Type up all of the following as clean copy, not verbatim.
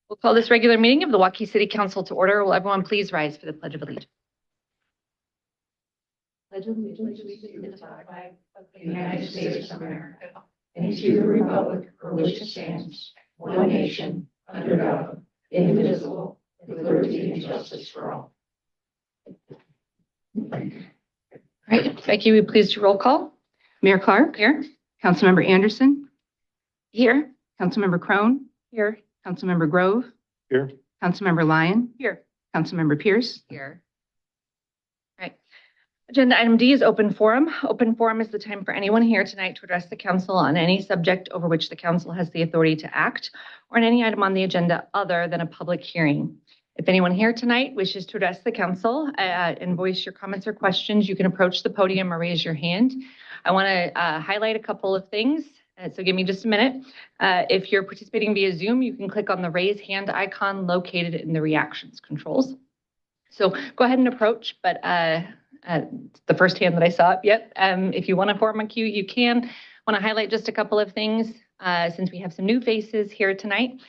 We'll call this regular meeting of the Waukee City Council to order. Will everyone please rise for the Pledge of Allegiance? Pledge of allegiance to the flag of the United States of America and to the republic for which it stands, one nation, under God, indivisible, with liberty and justice for all. All right, Becky, will you please do roll call? Mayor Clark. Here. Councilmember Anderson. Here. Councilmember Crone. Here. Councilmember Grove. Here. Councilmember Lyon. Here. Councilmember Pierce. Here. All right. Agenda item D is open forum. Open forum is the time for anyone here tonight to address the council on any subject over which the council has the authority to act, or on any item on the agenda other than a public hearing. If anyone here tonight wishes to address the council and voice your comments or questions, you can approach the podium or raise your hand. I want to highlight a couple of things. So give me just a minute. If you're participating via Zoom, you can click on the raise hand icon located in the reactions controls. So go ahead and approach, but the first hand that I saw, yep. If you want to form a queue, you can. I want to highlight just a couple of things since we have some new faces here tonight.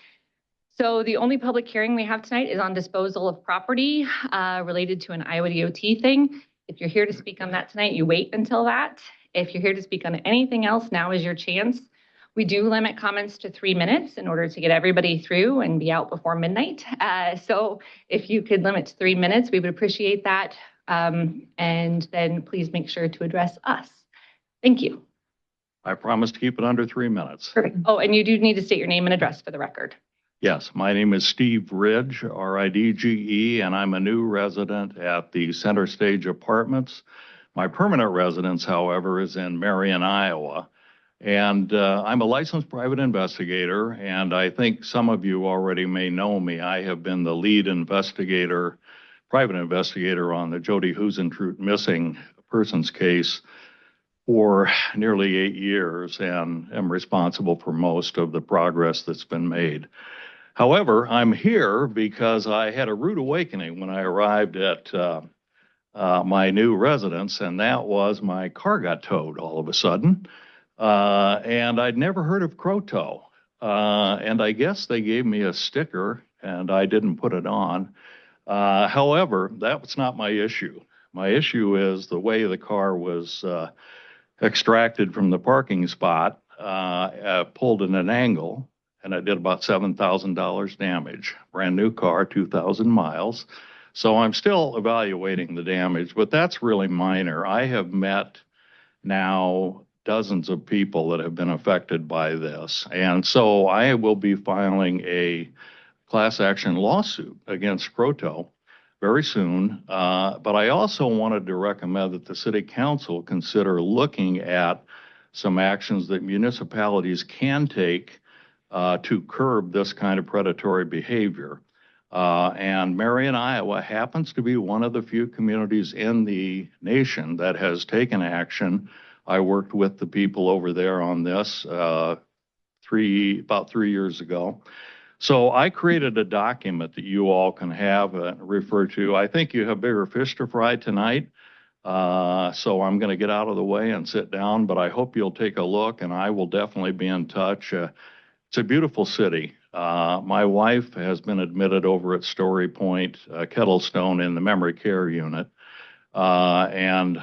So the only public hearing we have tonight is on disposal of property related to an Iowa DOT thing. If you're here to speak on that tonight, you wait until that. If you're here to speak on anything else, now is your chance. We do limit comments to 3 minutes in order to get everybody through and be out before midnight. So if you could limit to 3 minutes, we would appreciate that. And then please make sure to address us. Thank you. I promise to keep it under 3 minutes. Perfect. Oh, and you do need to state your name and address for the record. Yes, my name is Steve Ridge, R-I-D-G-E, and I'm a new resident at the Center Stage Apartments. My permanent residence, however, is in Marion, Iowa. And I'm a licensed private investigator, and I think some of you already may know me. I have been the lead investigator, private investigator on the Jody Husentrut missing persons case for nearly 8 years, and am responsible for most of the progress that's been made. However, I'm here because I had a rude awakening when I arrived at my new residence, and that was my car got towed all of a sudden. And I'd never heard of Crow-Tow. And I guess they gave me a sticker and I didn't put it on. However, that's not my issue. My issue is the way the car was extracted from the parking spot, pulled in an angle, and I did about $7,000 damage. Brand new car, 2,000 miles. So I'm still evaluating the damage, but that's really minor. I have met now dozens of people that have been affected by this. And so I will be filing a class action lawsuit against Crow-Tow very soon. But I also wanted to recommend that the city council consider looking at some actions that municipalities can take to curb this kind of predatory behavior. And Marion, Iowa happens to be one of the few communities in the nation that has taken action. I worked with the people over there on this about 3 years ago. So I created a document that you all can have refer to. I think you have bigger fish to fry tonight. So I'm going to get out of the way and sit down, but I hope you'll take a look, and I will definitely be in touch. It's a beautiful city. My wife has been admitted over at Story Point, Kettlestone in the memory care unit. And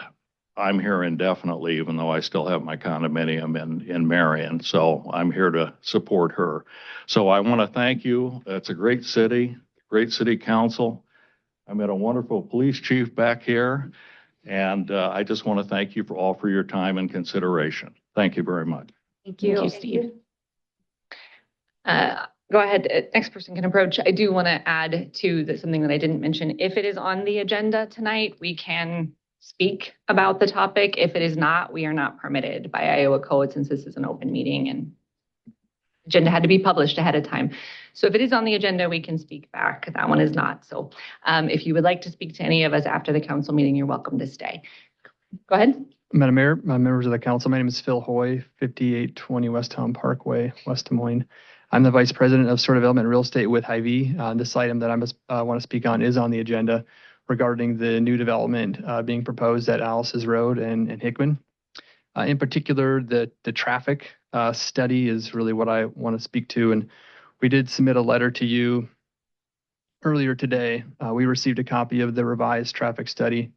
I'm here indefinitely, even though I still have my condominium in Marion. So I'm here to support her. So I want to thank you. It's a great city council. I met a wonderful police chief back here. And I just want to thank you for your time and consideration. Thank you very much. Thank you, Steve. Go ahead. Next person can approach. I do want to add to something that I didn't mention. If it is on the agenda tonight, we can speak about the topic. If it is not, we are not permitted by Iowa code, since this is an open meeting and agenda had to be published ahead of time. So if it is on the agenda, we can speak back. That one is not. So if you would like to speak to any of us after the council meeting, you're welcome to stay. Go ahead. Madam Mayor, members of the council, my name is Phil Hoy, 5820 West Town Parkway, West Des Moines. I'm the Vice President of Store Development and Real Estate with Hy-Vee. This item that I want to speak on is on the agenda regarding the new development being proposed at Alice's Road and Hickman. In particular, the traffic study is really what I want to speak to. And we did submit a letter to you earlier today. We received a copy of the revised traffic study.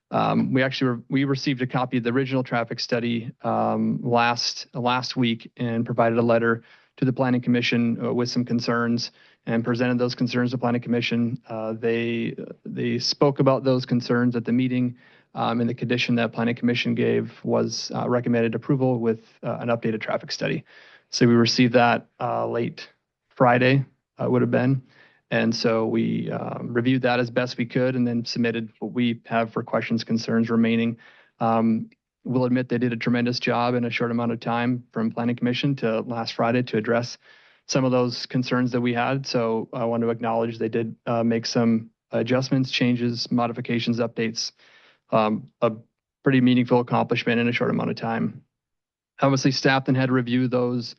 We received a copy of the original traffic study last week and provided a letter to the Planning Commission with some concerns and presented those concerns to Planning Commission. They spoke about those concerns at the meeting, and the condition that Planning Commission gave was recommended approval with an updated traffic study. So we received that late Friday, would have been. And so we reviewed that as best we could and then submitted what we have for questions, concerns remaining. We'll admit they did a tremendous job in a short amount of time from Planning Commission to last Friday to address some of those concerns that we had. So I want to acknowledge they did make some adjustments, changes, modifications, updates, a pretty meaningful accomplishment in a short amount of time. Obviously, staff then had to review those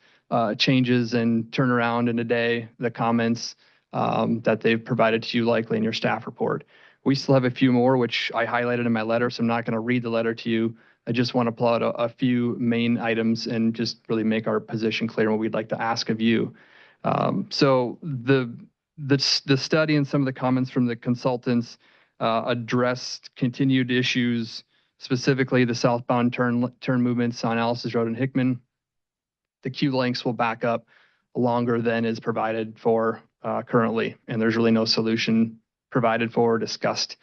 changes and turn around in a day, the comments that they've provided to you likely in your staff report. We still have a few more, which I highlighted in my letter, so I'm not going to read the letter to you. I just want to pull out a few main items and just really make our position clear and what we'd like to ask of you. So the study and some of the comments from the consultants addressed continued issues, specifically the southbound turn movements on Alice's Road and Hickman. The queue lengths will back up longer than is provided for currently, and there's really no solution provided for or discussed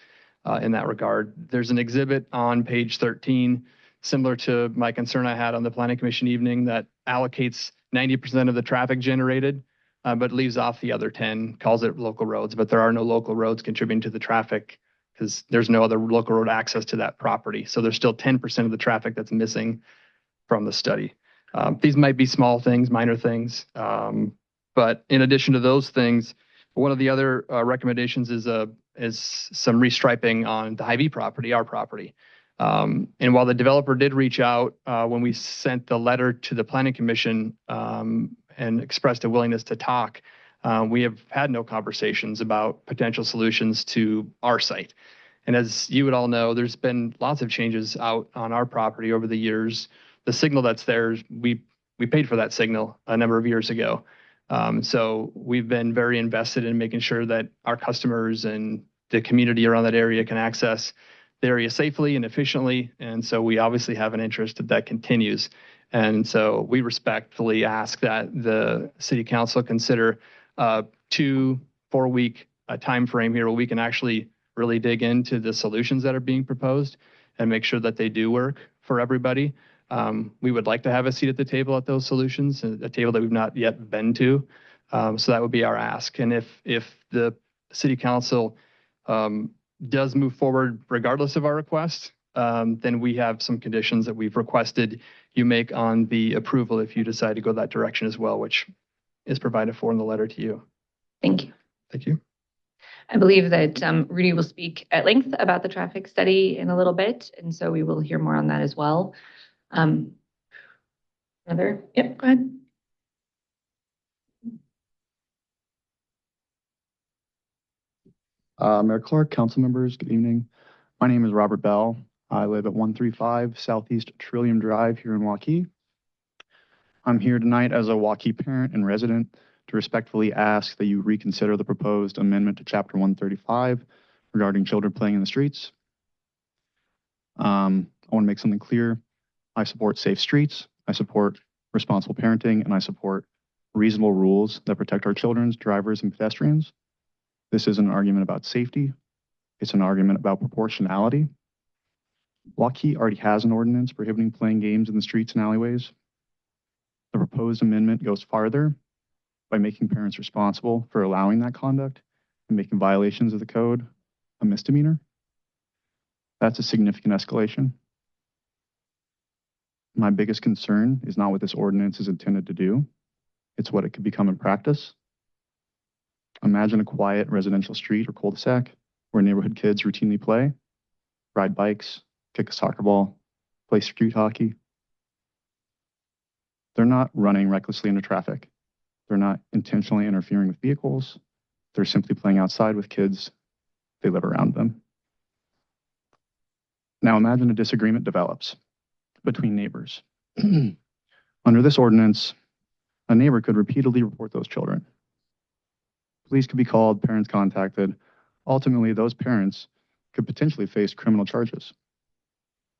in that regard. There's an exhibit on page 13, similar to my concern I had on the Planning Commission evening, that allocates 90% of the traffic generated, but leaves off the other 10, calls it local roads, but there are no local roads contributing to the traffic because there's no other local road access to that property. So there's still 10% of the traffic that's missing from the study. These might be small things, minor things, but in addition to those things, one of the other recommendations is some restriping on the Hy-Vee property, our property. And while the developer did reach out when we sent the letter to the Planning Commission and expressed a willingness to talk, we have had no conversations about potential solutions to our site. And as you would all know, there's been lots of changes out on our property over the years. The signal that's there, we paid for that signal a number of years ago. So we've been very invested in making sure that our customers and the community around that area can access the area safely and efficiently. And so we obviously have an interest that continues. And so we respectfully ask that the city council consider a 2-4-week time frame here where we can actually really dig into the solutions that are being proposed and make sure that they do work for everybody. We would like to have a seat at the table at those solutions, a table that we've not yet been to. So that would be our ask. And if the city council does move forward regardless of our request, then we have some conditions that we've requested you make on the approval if you decide to go that direction as well, which is provided for in the letter to you. Thank you. Thank you. I believe that Rudy will speak at length about the traffic study in a little bit, and so we will hear more on that as well. Yep, go ahead. Mayor Clark, council members, good evening. My name is Robert Bell. I live at 135 Southeast Trillium Drive here in Waukee. I'm here tonight as a Waukee parent and resident to respectfully ask that you reconsider the proposed amendment to Chapter 135 regarding children playing in the streets. I want to make something clear. I support safe streets, I support responsible parenting, and I support reasonable rules that protect our children, drivers, and pedestrians. This is an argument about safety. It's an argument about proportionality. Waukee already has an ordinance prohibiting playing games in the streets and alleyways. The proposed amendment goes farther by making parents responsible for allowing that conduct and making violations of the code a misdemeanor. That's a significant escalation. My biggest concern is not what this ordinance is intended to do. It's what it could become in practice. Imagine a quiet residential street or cul-de-sac where neighborhood kids routinely play, ride bikes, kick a soccer ball, play street hockey. They're not running recklessly into traffic. They're not intentionally interfering with vehicles. They're simply playing outside with kids. They live around them. Now imagine a disagreement develops between neighbors. Under this ordinance, a neighbor could repeatedly report those children Police could be called, parents contacted. Ultimately, those parents could potentially face criminal charges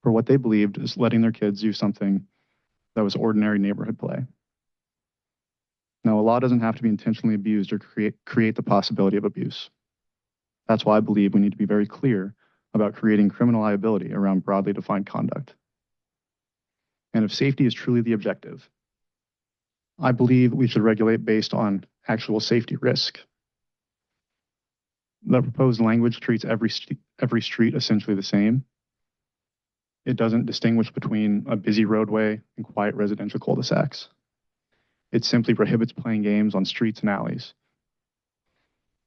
for what they believed is letting their kids do something that was ordinary neighborhood play. Now, a law doesn't have to be intentionally abused or create the possibility of abuse. That's why I believe we need to be very clear about creating criminal liability around broadly defined conduct. And if safety is truly the objective, I believe we should regulate based on actual safety risk. The proposed language treats every street essentially the same. It doesn't distinguish between a busy roadway and quiet residential cul-de-sacs. It simply prohibits playing games on streets and alleys.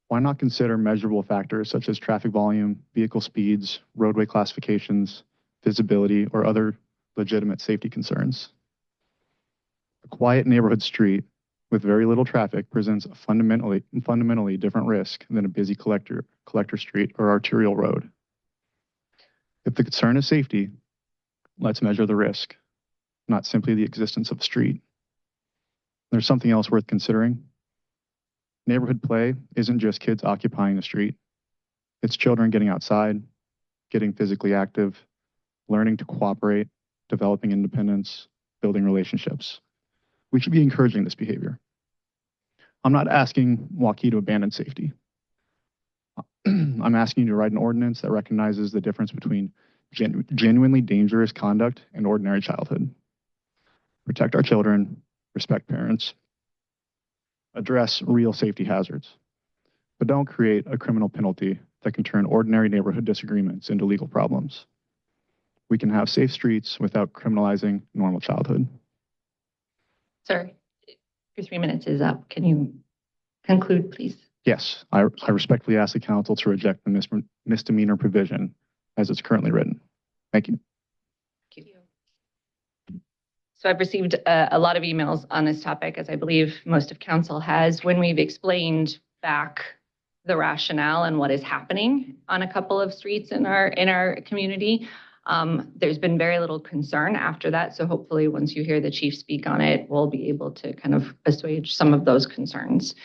Why not consider measurable factors such as traffic volume, vehicle speeds, roadway classifications, visibility, or other legitimate safety concerns? A quiet neighborhood street with very little traffic presents a fundamentally different risk than a busy collector street or arterial road. If the concern is safety, let's measure the risk, not simply the existence of a street. There's something else worth considering. Neighborhood play isn't just kids occupying the street. It's children getting outside, getting physically active, learning to cooperate, developing independence, building relationships. We should be encouraging this behavior. I'm not asking Waukee to abandon safety. I'm asking you to write an ordinance that recognizes the difference between genuinely dangerous conduct and ordinary childhood. Protect our children, respect parents, address real safety hazards, but don't create a criminal penalty that can turn ordinary neighborhood disagreements into legal problems. We can have safe streets without criminalizing normal childhood. Sir, your 3 minutes is up. Can you conclude, please? Yes, I respectfully ask the council to reject the misdemeanor provision as it's currently written. Thank you. Thank you. So I've received a lot of emails on this topic, as I believe most of council has, when we've explained back the rationale and what is happening on a couple of streets in our community. There's been very little concern after that. So hopefully once you hear the chief speak on it, we'll be able to kind of assuage some of those concerns.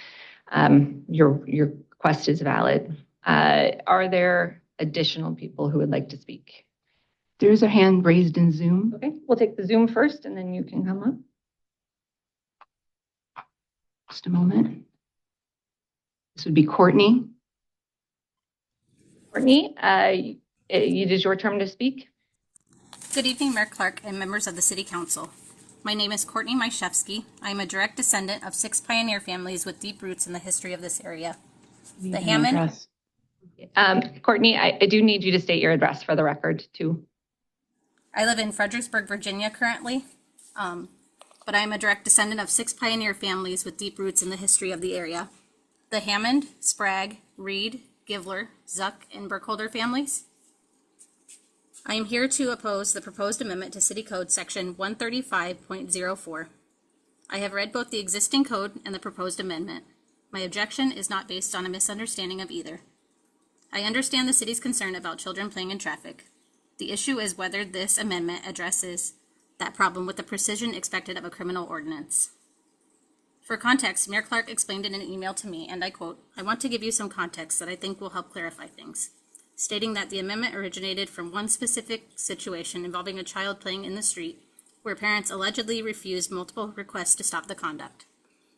Your request is valid. Are there additional people who would like to speak? There's a hand raised in Zoom. Okay, we'll take the Zoom first and then you can come up. Just a moment. This would be Courtney. Courtney, it is your turn to speak. Good evening, Mayor Clark and members of the City Council. My name is Courtney Myshevsky. I am a direct descendant of 6 pioneer families with deep roots in the history of this area. The Hammond. Courtney, I do need you to state your address for the record too. I live in Fredericksburg, Virginia currently, but I am a direct descendant of 6 pioneer families with deep roots in the history of the area. The Hammond, Sprague, Reed, Givler, Zuck, and Burkholder families. I am here to oppose the proposed amendment to City Code Section 135.04. I have read both the existing code and the proposed amendment. My objection is not based on a misunderstanding of either. I understand the city's concern about children playing in traffic. The issue is whether this amendment addresses that problem with the precision expected of a criminal ordinance. For context, Mayor Clark explained in an email to me, and I quote, "I want to give you some context that I think will help clarify things," stating that the amendment originated from one specific situation involving a child playing in the street where parents allegedly refused multiple requests to stop the conduct.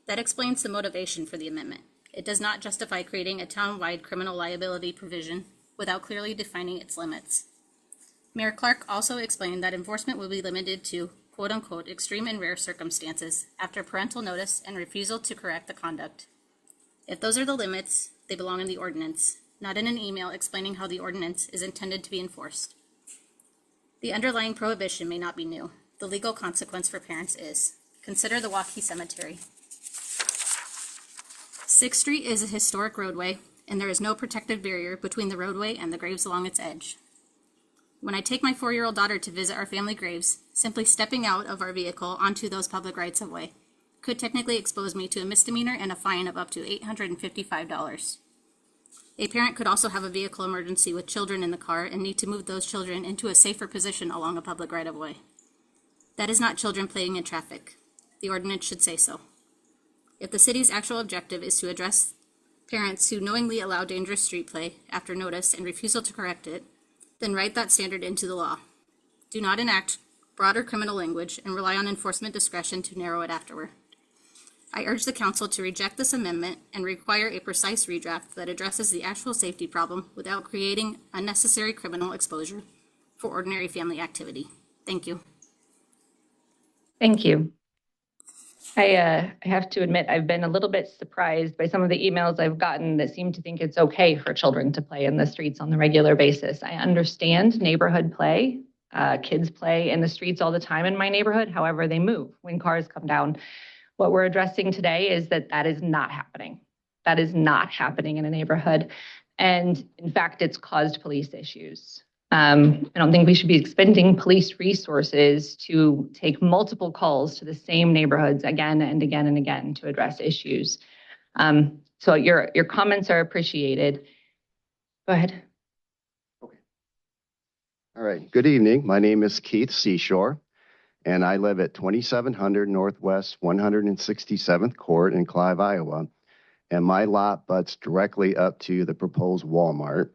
That explains the motivation for the amendment. It does not justify creating a town-wide criminal liability provision without clearly defining its limits. Mayor Clark also explained that enforcement will be limited to quote-unquote extreme and rare circumstances after parental notice and refusal to correct the conduct. If those are the limits, they belong in the ordinance, not in an email explaining how the ordinance is intended to be enforced. The underlying prohibition may not be new. The legal consequence for parents is. Consider the Waukee Cemetery. 6th Street is a historic roadway, and there is no protective barrier between the roadway and the graves along its edge. When I take my 4-year-old daughter to visit our family graves, simply stepping out of our vehicle onto those public rights-of-way could technically expose me to a misdemeanor and a fine of up to $855. A parent could also have a vehicle emergency with children in the car and need to move those children into a safer position along a public right-of-way. That is not children playing in traffic. The ordinance should say so. If the city's actual objective is to address Parents who knowingly allow dangerous street play after notice and refusal to correct it, then write that standard into the law. Do not enact broader criminal language and rely on enforcement discretion to narrow it afterward. I urge the council to reject this amendment and require a precise redraft that addresses the actual safety problem without creating unnecessary criminal exposure for ordinary family activity. Thank you. Thank you. I have to admit, I've been a little bit surprised by some of the emails I've gotten that seem to think it's okay for children to play in the streets on the regular basis. I understand neighborhood play. Kids play in the streets all the time in my neighborhood. However, they move when cars come down. What we're addressing today is that is not happening. That is not happening in a neighborhood. And in fact, it's caused police issues. I don't think we should be expending police resources to take multiple calls to the same neighborhoods again and again and again to address issues. So your comments are appreciated. Go ahead. All right. Good evening. My name is Keith Seashore, and I live at 2700 Northwest 167th Court in Clive, Iowa. And my lot butts directly up to the proposed Walmart.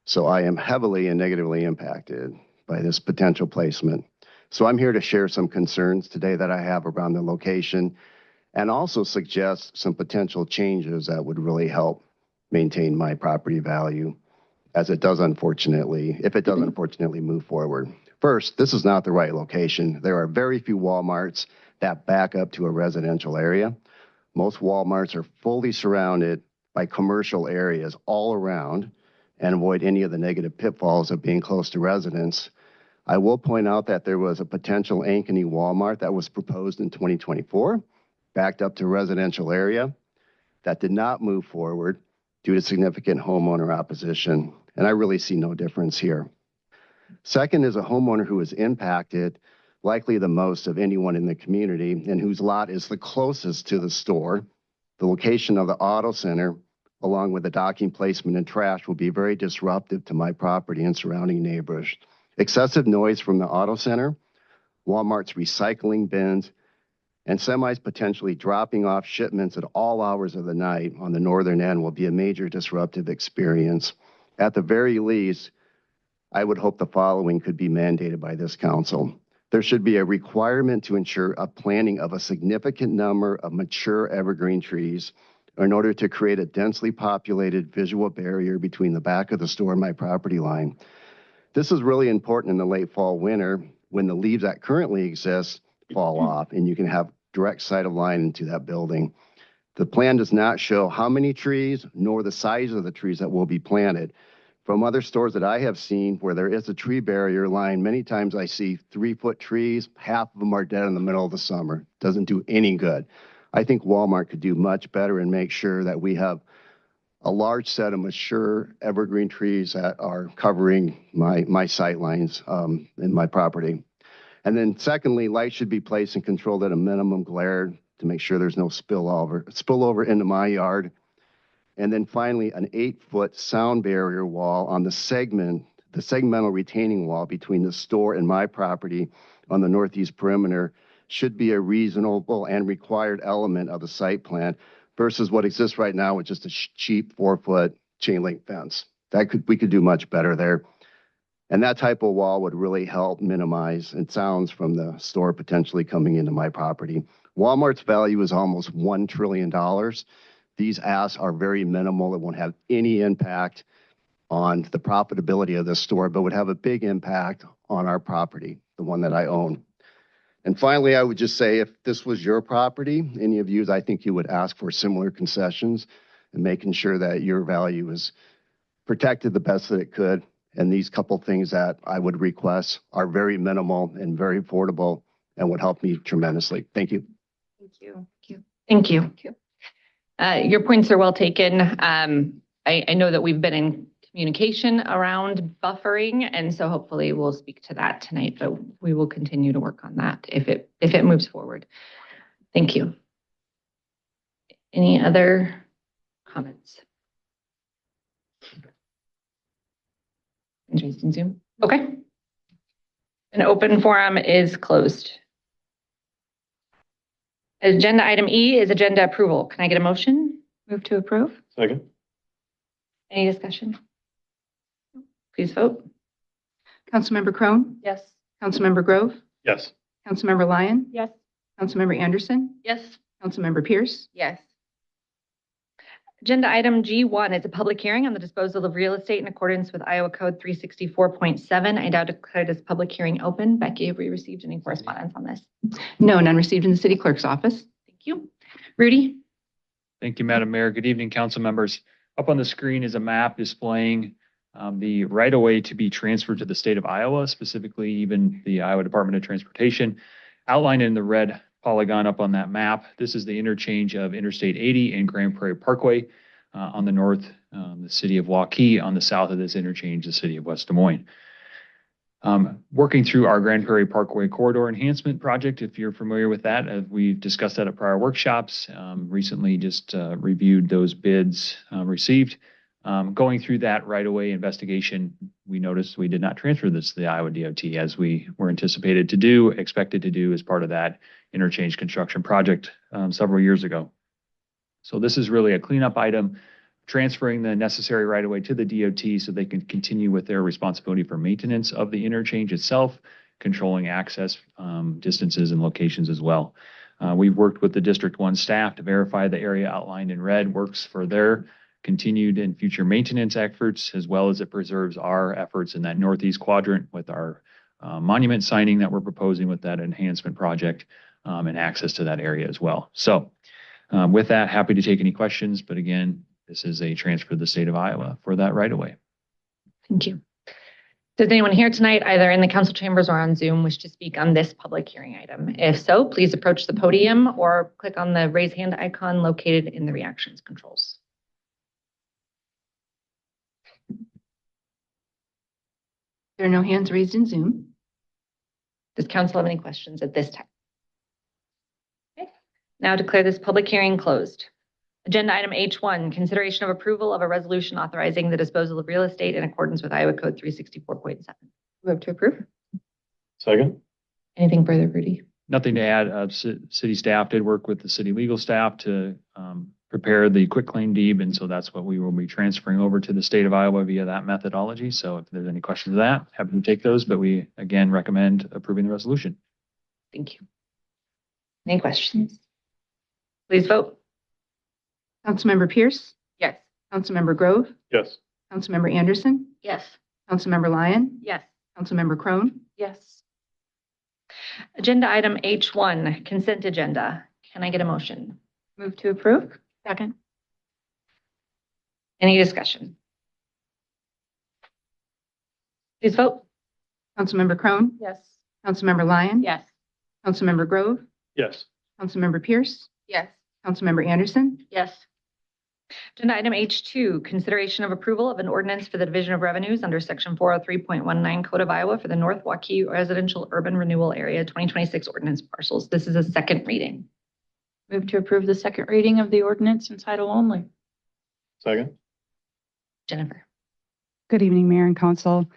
So I am heavily and negatively impacted by this potential placement. So I'm here to share some concerns today that I have around the location and also suggest some potential changes that would really help maintain my property value as it does unfortunately, if it does unfortunately move forward. First, this is not the right location. There are very few Walmarts that back up to a residential area. Most Walmarts are fully surrounded by commercial areas all around and avoid any of the negative pitfalls of being close to residents. I will point out that there was a potential Ankeny Walmart that was proposed in 2024, backed up to a residential area that did not move forward due to significant homeowner opposition. And I really see no difference here. Second is a homeowner who is impacted likely the most of anyone in the community and whose lot is the closest to the store. The location of the auto center, along with the docking placement and trash, will be very disruptive to my property and surrounding neighbors. Excessive noise from the auto center, Walmart's recycling bins, and semis potentially dropping off shipments at all hours of the night on the northern end will be a major disruptive experience. At the very least, I would hope the following could be mandated by this council. There should be a requirement to ensure a planting of a significant number of mature evergreen trees in order to create a densely populated visual barrier between the back of the store and my property line. This is really important in the late fall, winter, when the leaves that currently exist fall off and you can have direct sight of line into that building. The plan does not show how many trees nor the size of the trees that will be planted. From other stores that I have seen where there is a tree barrier line, many times I see 3-foot trees, half of them are dead in the middle of the summer. Doesn't do any good. I think Walmart could do much better and make sure that we have a large set of mature evergreen trees that are covering my sight lines in my property. And then secondly, lights should be placed and controlled at a minimum glare to make sure there's no spillover into my yard. And then finally, an 8-foot sound barrier wall on the segmental retaining wall between the store and my property on the northeast perimeter should be a reasonable and required element of the site plan versus what exists right now with just a cheap 4-foot chain link fence. We could do much better there. And that type of wall would really help minimize sounds from the store potentially coming into my property. Walmart's value is almost $1 trillion. These asks are very minimal. It won't have any impact on the profitability of this store, but would have a big impact on our property, the one that I own. And finally, I would just say if this was your property, any of you, I think you would ask for similar concessions and making sure that your value is protected the best that it could. And these couple things that I would request are very minimal and very affordable and would help me tremendously. Thank you. Thank you. Thank you. Thank you. Your points are well taken. I know that we've been in communication around buffering, and so hopefully we'll speak to that tonight, but we will continue to work on that if it moves forward. Thank you. Any other comments? Interesting Zoom. Okay. An open forum is closed. Agenda item E is agenda approval. Can I get a motion? Move to approve. Second. Any discussion? Please vote. Councilmember Crone, Yes. Councilmember Grove, Yes. Councilmember Lyon, Yes. Councilmember Anderson, Yes. Councilmember Pierce. Yes. Agenda item G1 is a public hearing on the disposal of real estate in accordance with Iowa Code 364.7. I now declare this public hearing open. Becky, have we received any correspondence on this? No, none received in the city clerk's office. Thank you. Rudy? Thank you, Madam Mayor. Good evening, council members. Up on the screen is a map displaying the right-of-way to be transferred to the state of Iowa, specifically even the Iowa Department of Transportation. Outlined in the red polygon up on that map, this is the interchange of Interstate 80 and Grand Prairie Parkway on the north, the city of Waukee. On the south of this interchange, the city of West Des Moines. Working through our Grand Prairie Parkway Corridor Enhancement Project, if you're familiar with that, we've discussed that at prior workshops, recently just reviewed those bids received. Going through that right-of-way investigation, we noticed we did not transfer this to the Iowa DOT as we were expected to do as part of that interchange construction project several years ago. So this is really a cleanup item, transferring the necessary right-of-way to the DOT so they can continue with their responsibility for maintenance of the interchange itself, controlling access distances and locations as well. We've worked with the District 1 staff to verify the area outlined in red works for their continued and future maintenance efforts, as well as it preserves our efforts in that northeast quadrant with our monument signing that we're proposing with that enhancement project and access to that area as well. So with that, happy to take any questions, but again, this is a transfer to the state of Iowa for that right away. Thank you. Does anyone here tonight, either in the council chambers or on Zoom, wish to speak on this public hearing item? If so, please approach the podium or click on the raise hand icon located in the reactions controls. There are no hands raised in Zoom. Does council have any questions at this time? Okay. Now declare this public hearing closed. Agenda item H1, consideration of approval of a resolution authorizing the disposal of real estate in accordance with Iowa Code 364.7. Move to approve. Second. Anything further, Rudy? Nothing to add. City staff did work with the city legal staff to prepare the quitclaim deed, and so that's what we will be transferring over to the state of Iowa via that methodology. So if there's any questions of that, happy to take those, but we again recommend approving the resolution. Thank you. Any questions? Please vote. Councilmember Pierce, Yes. Councilmember Grove, Yes. Councilmember Anderson, Yes. Councilmember Lyon, Yes. Councilmember Crone. Yes. Agenda item H1, consent agenda. Can I get a motion? Move to approve. Second. Any discussion? Please vote. Councilmember Crone, Yes. Councilmember Lyon, Yes. Councilmember Grove, Yes. Councilmember Pierce, Yes. Councilmember Anderson, Yes. Agenda item H2, consideration of approval of an ordinance for the division of revenues under section 403.19 Code of Iowa for the North Waukee Residential Urban Renewal Area 2026 ordinance parcels. This is a second reading. Move to approve the second reading of the ordinance in title only. Second. Jennifer. Good evening, Mayor and Council.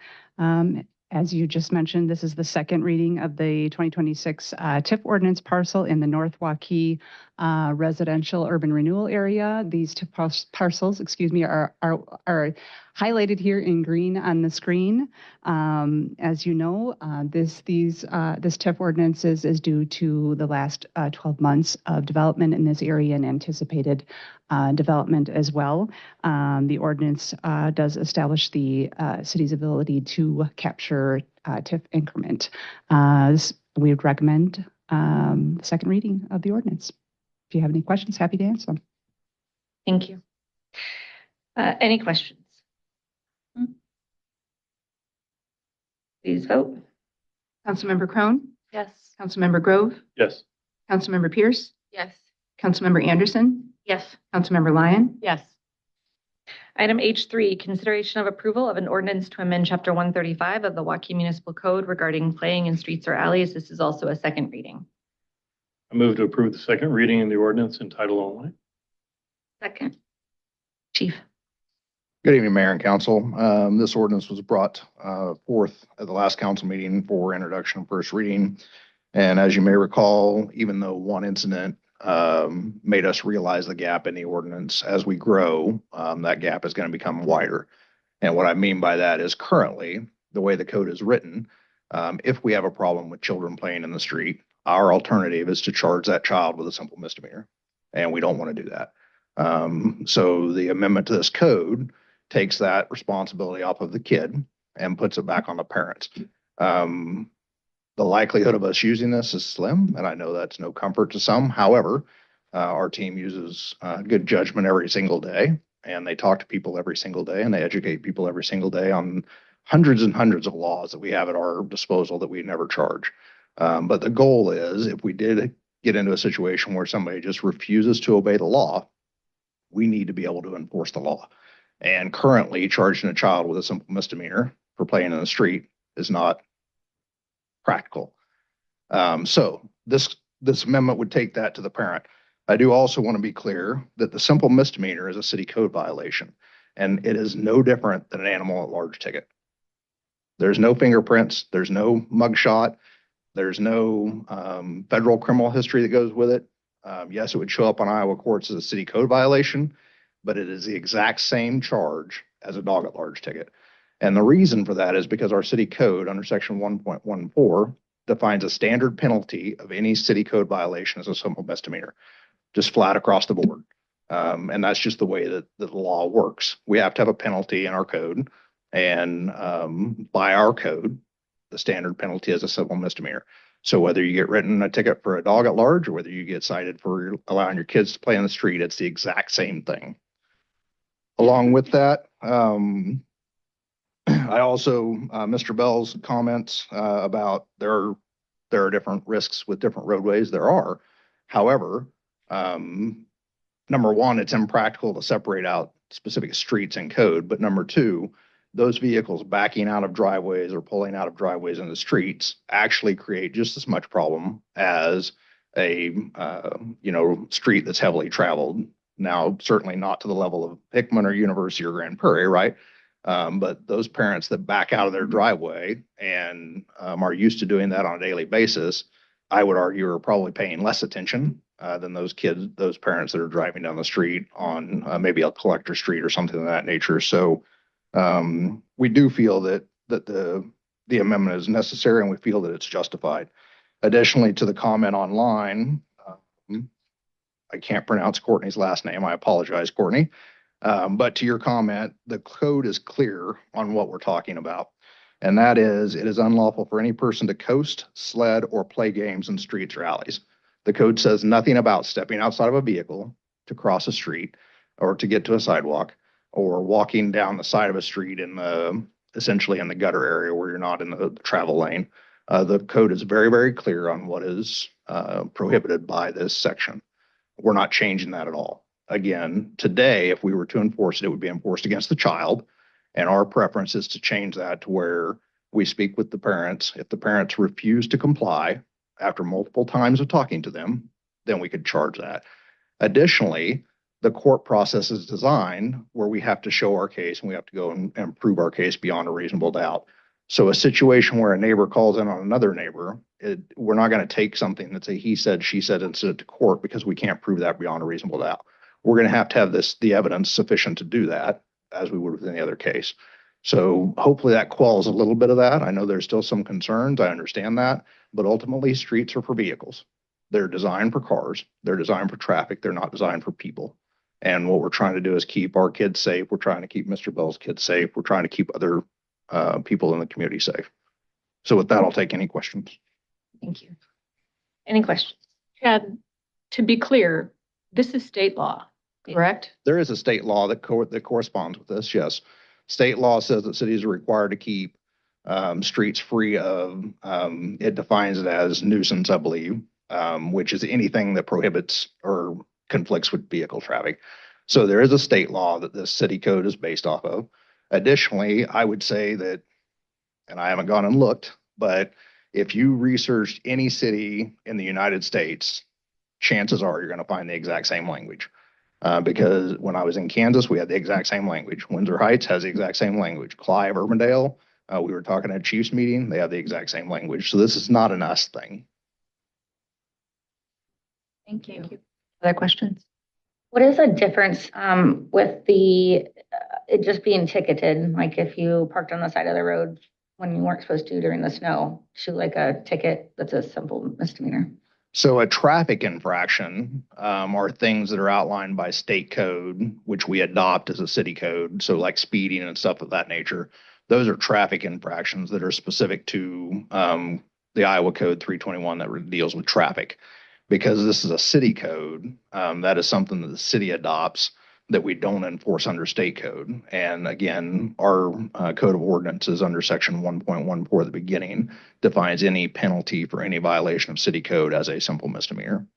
As you just mentioned, this is the second reading of the 2026 TIF ordinance parcel in the North Waukee Residential Urban Renewal Area. These TIF parcels, are highlighted here in green on the screen. As you know, this TIF ordinance is due to the last 12 months of development in this area and anticipated development as well. The ordinance does establish the city's ability to capture TIF increment. We would recommend the second reading of the ordinance. If you have any questions, happy to answer them. Thank you. Any questions? Please vote. Councilmember Crone, Yes. Councilmember Grove, Yes. Councilmember Pierce, Yes. Councilmember Anderson, Yes. Councilmember Lyon, Yes. Item H3, consideration of approval of an ordinance to amend Chapter 135 of the Waukee Municipal Code regarding playing in streets or alleys. This is also a second reading. I move to approve the second reading of the ordinance in title only. Second. Chief. Good evening, Mayor and Council. This ordinance was brought forth at the last council meeting for introduction and first reading. And as you may recall, even though one incident made us realize the gap in the ordinance. As we grow, that gap is going to become wider. And what I mean by that is currently, the way the code is written, if we have a problem with children playing in the street, our alternative is to charge that child with a simple misdemeanor. And we don't want to do that. So the amendment to this code takes that responsibility off of the kid and puts it back on the parents. The likelihood of us using this is slim, and I know that's no comfort to some. However, our team uses good judgment every single day, and they talk to people every single day, and they educate people every single day on hundreds and hundreds of laws that we have at our disposal that we never charge. But the goal is, if we did get into a situation where somebody just refuses to obey the law, we need to be able to enforce the law. And currently, charging a child with a simple misdemeanor for playing in the street is not practical. So this amendment would take that to the parent. I do also want to be clear that the simple misdemeanor is a city code violation, and it is no different than an animal at large ticket. There's no fingerprints, there's no mugshot, there's no federal criminal history that goes with it. Yes, it would show up on Iowa courts as a city code violation, but it is the exact same charge as a dog at large ticket. And the reason for that is because our city code under section 1.14 defines a standard penalty of any city code violation as a simple misdemeanor, just flat across the board. And that's just the way that the law works. We have to have a penalty in our code, and by our code, the standard penalty is a simple misdemeanor. So whether you get written a ticket for a dog at large or whether you get cited for allowing your kids to play in the street, it's the exact same thing. Along with that, I also, Mr. Bell's comments about there are different risks with different roadways. There are. However, number one, it's impractical to separate out specific streets and code. But number two, those vehicles backing out of driveways or pulling out of driveways in the streets actually create just as much problem as a street that's heavily traveled. Now, certainly not to the level of Hickman or University or Grand Prairie, right? But those parents that back out of their driveway and are used to doing that on a daily basis, I would argue are probably paying less attention than those parents that are driving down the street on maybe a collector street or something of that nature. So we do feel that the amendment is necessary, and we feel that it's justified. Additionally, to the comment online, I can't pronounce Courtney's last name. I apologize, Courtney. But to your comment, the code is clear on what we're talking about. And that is, it is unlawful for any person to coast, sled, or play games in streets or alleys. The code says nothing about stepping outside of a vehicle to cross a street or to get to a sidewalk, or walking down the side of a street essentially in the gutter area where you're not in the travel lane. The code is very, very clear on what is prohibited by this section. We're not changing that at all. Again, today, if we were to enforce it, it would be enforced against the child. And our preference is to change that to where we speak with the parents. If the parents refuse to comply after multiple times of talking to them, then we could charge that. Additionally, the court process is designed where we have to show our case and we have to go and prove our case beyond a reasonable doubt. So a situation where a neighbor calls in on another neighbor, we're not going to take something that's a he said, she said, and send it to court because we can't prove that beyond a reasonable doubt. We're going to have the evidence sufficient to do that, as we would with any other case. So hopefully that quells a little bit of that. I know there's still some concerns. I understand that. But ultimately, streets are for vehicles. They're designed for cars. They're designed for traffic. They're not designed for people. And what we're trying to do is keep our kids safe. We're trying to keep Mr. Bell's kids safe. We're trying to keep other people in the community safe. So with that, I'll take any questions. Thank you. Any questions? Chad, to be clear, this is state law, correct? There is a state law that corresponds with this, yes. State law says that cities are required to keep streets free of, it defines it as nuisance, I believe, which is anything that prohibits or conflicts with vehicle traffic. So there is a state law that this city code is based off of. Additionally, I would say that, and I haven't gone and looked, but if you researched any city in the United States, chances are you're going to find the exact same language. Because when I was in Kansas, we had the exact same language. Windsor Heights has the exact same language. Clive, Urbandale, we were talking at a Chiefs meeting, they have the exact same language. So this is not an us thing. Thank you. Other questions? What is the difference with it just being ticketed? Like if you parked on the side of the road when you weren't supposed to during the snow, to like a ticket that's a simple misdemeanor? So a traffic infraction are things that are outlined by state code, which we adopt as a city code. So like speeding and stuff of that nature. Those are traffic infractions that are specific to the Iowa Code 321 that deals with traffic. Because this is a city code, that is something that the city adopts that we don't enforce under state code. And again, our code of ordinances under section 1.14 at the beginning defines any penalty for any violation of city code as a simple misdemeanor.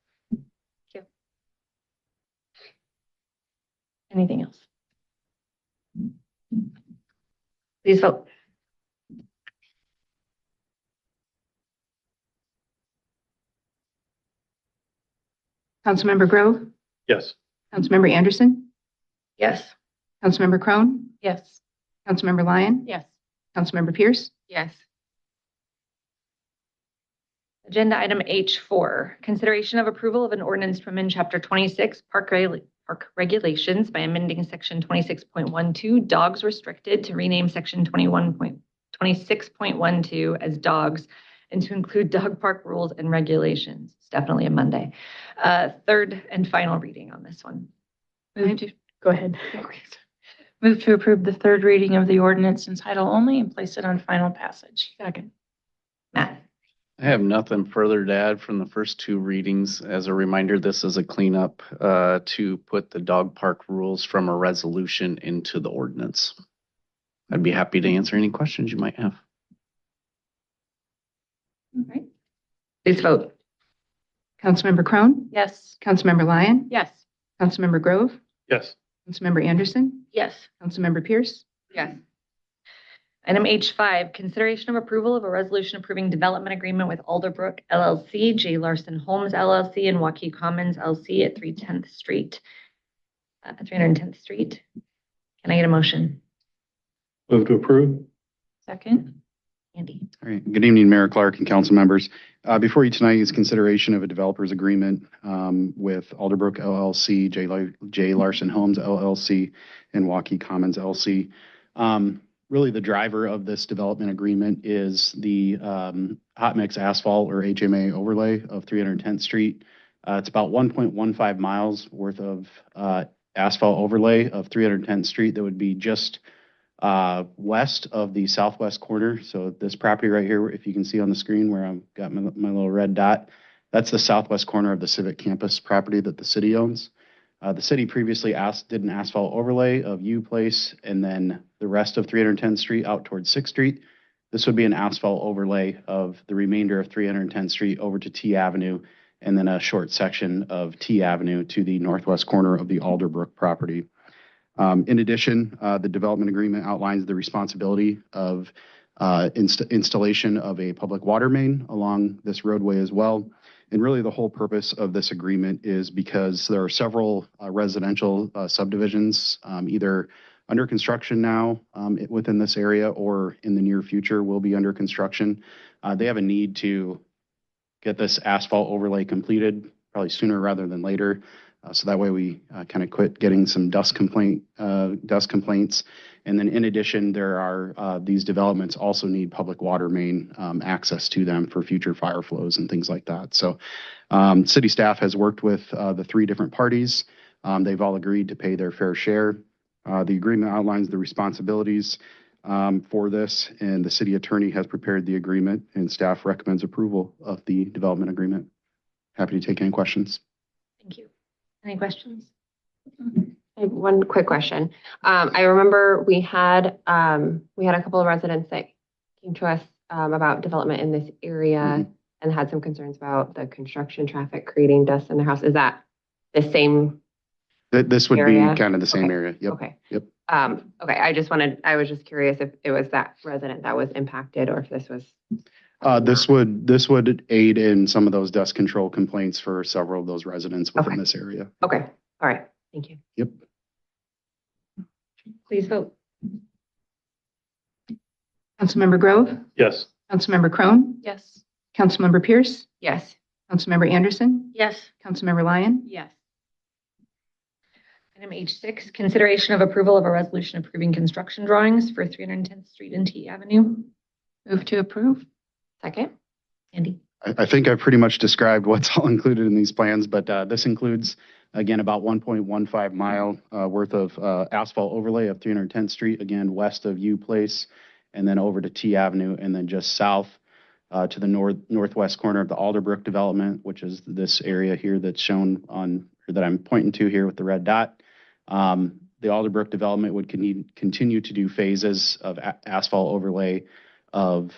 Anything else? Please vote. Councilmember Grove, Yes. Councilmember Anderson, Yes. Councilmember Crone, Yes. Councilmember Lyon, Yes. Councilmember Pierce, Yes. Agenda item H4, consideration of approval of an ordinance to amend chapter 26 park regulations by amending section 26.12 dogs restricted to rename section 26.12 as dogs and to include dog park rules and regulations. It's definitely a Monday. Third and final reading on this one. Go ahead. Move to approve the third reading of the ordinance in title only and place it on final passage. Second. Matt. I have nothing further to add from the first two readings. As a reminder, this is a cleanup to put the dog park rules from a resolution into the ordinance. I'd be happy to answer any questions you might have. All right. Please vote. Councilmember Crone, Yes. Councilmember Lyon, Yes. Councilmember Grove, Yes. Councilmember Anderson, Yes. Councilmember Pierce, Yes. Item H5, consideration of approval of a resolution approving development agreement with Alderbrook LLC, J. Larson Homes LLC, and Waukee Commons LLC at 310th Street. 310th Street. Can I get a motion? Move to approve. Second. Andy. All right. Good evening, Mayor Clark and council members. Before you tonight is consideration of a developer's agreement with Alderbrook LLC, J. Larson Homes LLC, and Waukee Commons LLC. Really, the driver of this development agreement is the hot mix asphalt or HMA overlay of 310th Street. It's about 1.15 miles worth of asphalt overlay of 310th Street that would be just west of the southwest corner. So this property right here, if you can see on the screen where I've got my little red dot, that's the southwest corner of the Civic Campus property that the city owns. The city previously did an asphalt overlay of U Place and then the rest of 310th Street out towards 6th Street. This would be an asphalt overlay of the remainder of 310th Street over to T Avenue and then a short section of T Avenue to the northwest corner of the Alderbrook property. In addition, the development agreement outlines the responsibility of installation of a public water main along this roadway as well. And really the whole purpose of this agreement is because there are several residential subdivisions either under construction now within this area or in the near future will be under construction. They have a need to get this asphalt overlay completed probably sooner rather than later. So that way we kind of quit getting some dust complaints. And then in addition, there are these developments also need public water main access to them for future fire flows and things like that. So city staff has worked with the three different parties. They've all agreed to pay their fair share. The agreement outlines the responsibilities for this, and the city attorney has prepared the agreement, and staff recommends approval of the development agreement. Happy to take any questions. Thank you. Any questions? I have one quick question. I remember we had a couple of residents that came to us about development in this area and had some concerns about the construction traffic creating dust in their house. Is that the same? This would area? be kind of the same Okay. area. Yep. Okay. Yep. Okay. I was just curious if it was that resident that was impacted or if this was. This would aid in some of those dust control complaints for several of those residents within this area. Okay. All right. Thank you. Yep. Please vote. Councilmember Grove, Yes. Councilmember Crone, Yes. Councilmember Pierce, Yes. Councilmember Anderson, Yes. Councilmember Lyon, Yes. Item H6, consideration of approval of a resolution approving construction drawings for 310th Street and T Avenue. Move to approve. Second. Andy. I think I've pretty much described what's all included in these plans, but this includes, again, about 1.15 mile worth of asphalt overlay of 310th Street, again, west of U Place, and then over to T Avenue, and then just south to the northwest corner of the Alderbrook development, which is this area here that's shown on, or that I'm pointing to here with the red dot. The Alderbrook development would continue to do phases of asphalt overlay of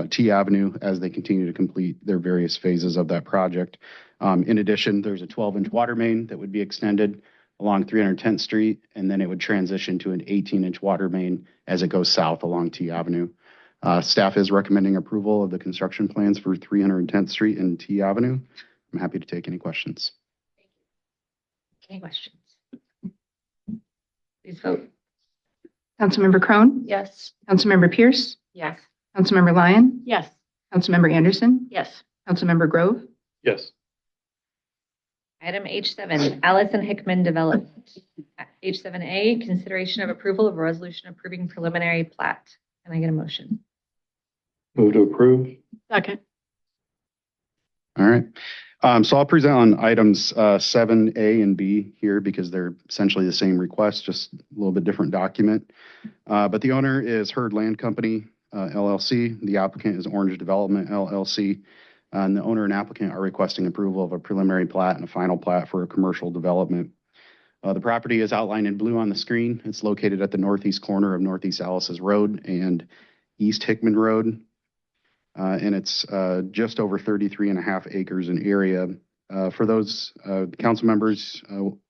T Avenue as they continue to complete their various phases of that project. In addition, there's a 12-inch water main that would be extended along 310th Street, and then it would transition to an 18-inch water main as it goes south along T Avenue. Staff is recommending approval of the construction plans for 310th Street and T Avenue. I'm happy to take any questions. Any questions? Please vote. Councilmember Crone? Yes. Councilmember Pierce? Yes. Councilmember Lyon? Yes. Councilmember Anderson? Yes. Councilmember Grove? Yes. Item H7, Allison Hickman Development. H7A, consideration of approval of a resolution approving preliminary plat. Can I get a motion? Move to approve. Second. All right. So I'll present on items 7A and B here because they're essentially the same request, just a little bit different document. But the owner is Herd Land Company, LLC. The applicant is Orange Development, LLC. And the owner and applicant are requesting approval of a preliminary plat and a final plat for a commercial development. The property is outlined in blue on the screen. It's located at the northeast corner of Northeast Alice's Road and East Hickman Road. And it's just over 33.5 acres in area. For those council members,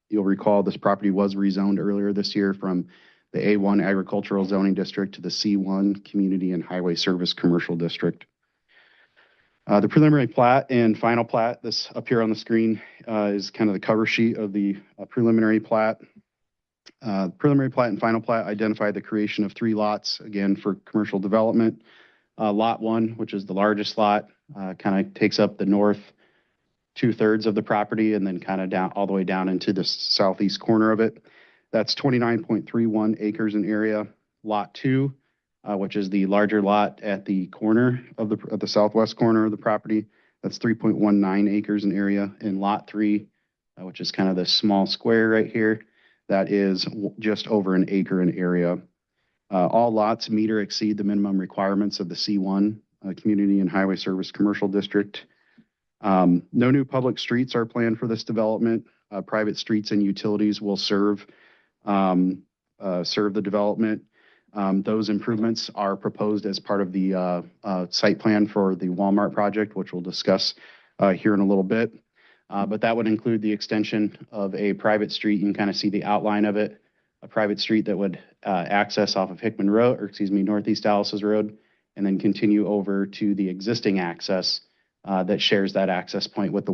you'll recall this property was rezoned earlier this year from the A1 Agricultural Zoning District to the C1 Community and Highway Service Commercial District. The preliminary plat and final plat, this up here on the screen, is kind of the cover sheet of the preliminary plat. Preliminary plat and final plat identify the creation of 3 lots, again, for commercial development. Lot 1, which is the largest lot, kind of takes up the north 2/3 of the property and then kind of down all the way down into the southeast corner of it. That's 29.31 acres in area. Lot 2, which is the larger lot at the corner of the southwest corner of the property, that's 3.19 acres in area. And Lot 3, which is kind of the small square right here, that is just over an acre in area. All lots meet or exceed the minimum requirements of the C1 Community and Highway Service Commercial District. No new public streets are planned for this development. Private streets and utilities will serve the development. Those improvements are proposed as part of the site plan for the Walmart project, which we'll discuss here in a little bit. But that would include the extension of a private street. You can kind of see the outline of it. A private street that would access off of Hickman Road, or excuse me, Northeast Alice's Road, and then continue over to the existing access that shares that access point with the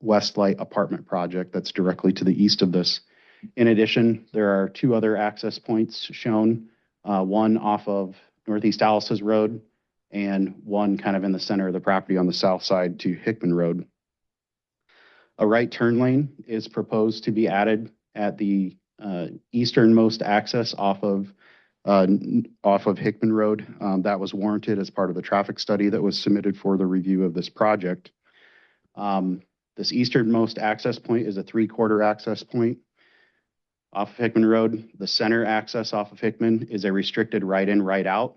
Westlight apartment project that's directly to the east of this. In addition, there are 2 other access points shown, one off of Northeast Alice's Road and one kind of in the center of the property on the south side to Hickman Road. A right turn lane is proposed to be added at the easternmost access off of Hickman Road. That was warranted as part of the traffic study that was submitted for the review of this project. This easternmost access point is a 3/4 access point off of Hickman Road. The center access off of Hickman is a restricted right in, right out.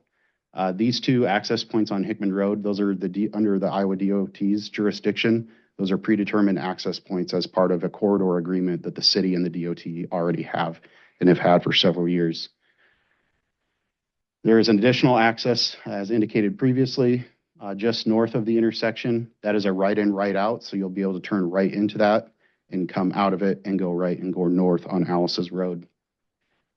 These 2 access points on Hickman Road, those are under the Iowa DOT's jurisdiction. Those are predetermined access points as part of a corridor agreement that the city and the DOT already have and have had for several years. There is an additional access, as indicated previously, just north of the intersection. That is a right in, right out, so you'll be able to turn right into that and come out of it and go right and go north on Alice's Road.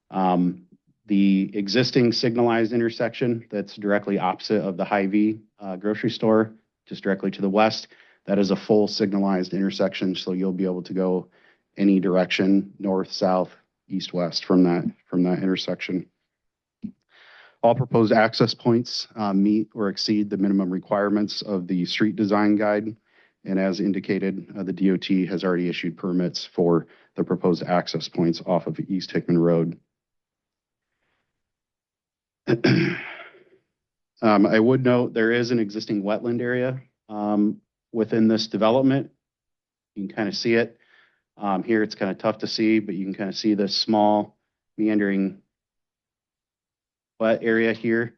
The existing signalized intersection that's directly opposite of the Hy-Vee grocery store, just directly to the west, that is a full signalized intersection, so you'll be able to go any direction, north, south, east, west from that intersection. All proposed access points meet or exceed the minimum requirements of the street design guide And as indicated, the DOT has already issued permits for the proposed access points off of East Hickman Road. I would note there is an existing wetland area within this development. You can kind of see it. Here it's kind of tough to see, but you can kind of see this small meandering wet area here.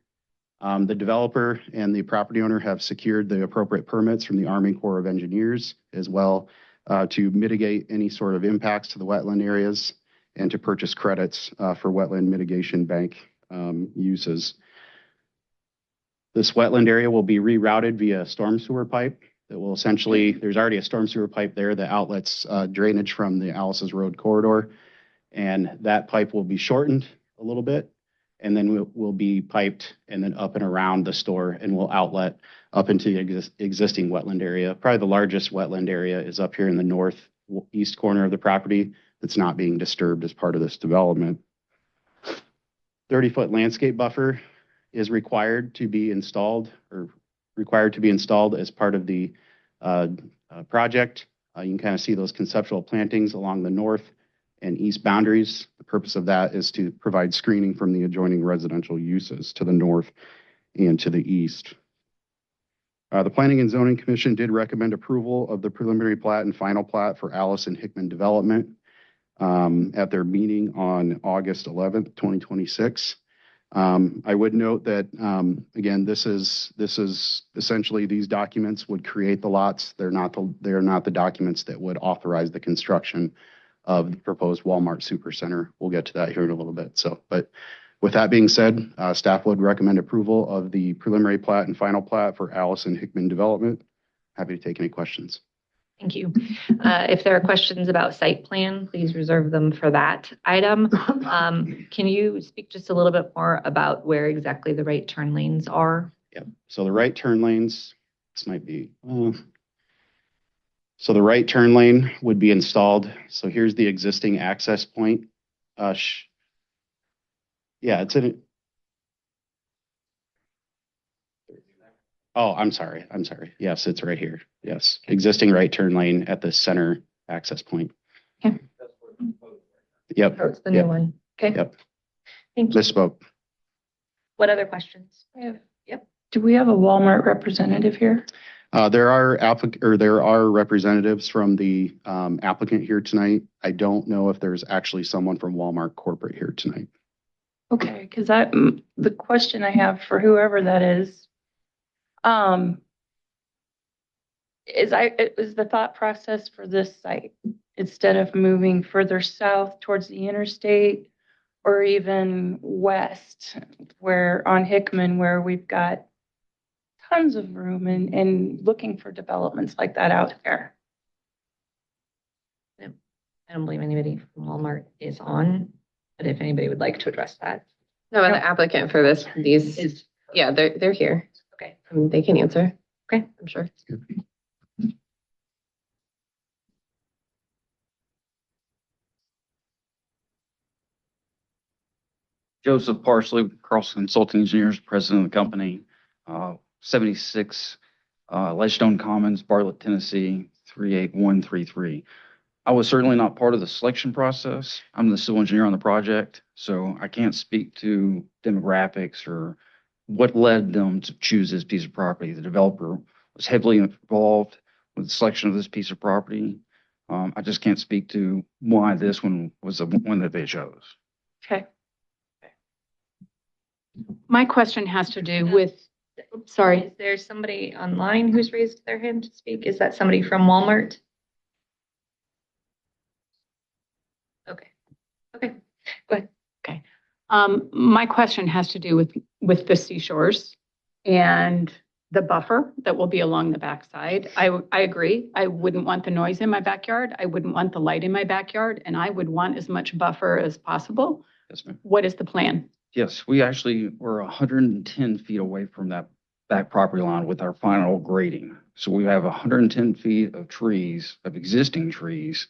The developer and the property owner have secured the appropriate permits from the Army Corps of Engineers as well to mitigate any sort of impacts to the wetland areas and to purchase credits for wetland mitigation bank uses. This wetland area will be rerouted via storm sewer pipe that will essentially, there's already a storm sewer pipe there that outlets drainage from the Alice's Road corridor. And that pipe will be shortened a little bit and then will be piped and then up and around the store and will outlet up into the existing wetland area. Probably the largest wetland area is up here in the northeast corner of the property that's not being disturbed as part of this development. 30-foot landscape buffer is required to be installed as part of the project. You can kind of see those conceptual plantings along the north and east boundaries. The purpose of that is to provide screening from the adjoining residential uses to the north and to the east. The Planning and Zoning Commission did recommend approval of the preliminary plat and final plat for Alice and Hickman Development at their meeting on August 11th, 2026. I would note that, again, this is essentially these documents would create the lots. They're not the documents that would authorize the construction of the proposed Walmart Supercenter. We'll get to that here in a little bit. But with that being said, staff would recommend approval of the preliminary plat and final plat for Alice and Hickman Development. Happy to take any questions. Thank you. If there are questions about site plan, please reserve them for that item. Can you speak just a little bit more about where exactly the right turn lanes are? Yeah. So the right turn lanes, this might be, so the right turn lane would be installed. So here's the existing access point. Yeah, it's in it. Oh, I'm sorry. Yes, it's right here. Yes. Existing right turn lane at the center access point. Okay. Yep. Oh, it's the new one. Okay. Yep. Thank you. Misspoke. What other questions? Do we have a Walmart representative here? There are representatives from the applicant here tonight. I don't know if there's actually someone from Walmart corporate here tonight. Okay, because the question I have for whoever that is the thought process for this site, instead of moving further south towards the interstate or even west, where on Hickman, where we've got tons of room and looking for developments like that out there. I don't believe anybody from Walmart is on, but if anybody would like to address that. No, the applicant for these, yeah, they're here. Okay. They can answer. Okay. I'm sure. Joseph Parsley, Cross Consulting Engineers, president of the company, 76 Ledgestone Commons, Bartlett, Tennessee, 38133. I was certainly not part of the selection process. I'm the civil engineer on the project, so I can't speak to demographics or what led them to choose this piece of property. The developer was heavily involved with the selection of this piece of property. I just can't speak to why this one was the one that they chose. Okay. My question has to do with, sorry. Is there somebody online who's raised their hand to speak? Is that somebody from Walmart? Okay. Okay. Go ahead. Okay. My question has to do with the seashores and the buffer that will be along the backside. I agree. I wouldn't want the noise in my backyard. I wouldn't want the light in my backyard, and I would want as much buffer as possible. Yes, ma'am. What is the plan? Yes, we actually were 110 feet away from that back property line with our final grading. So we have 110 feet of trees, of existing trees,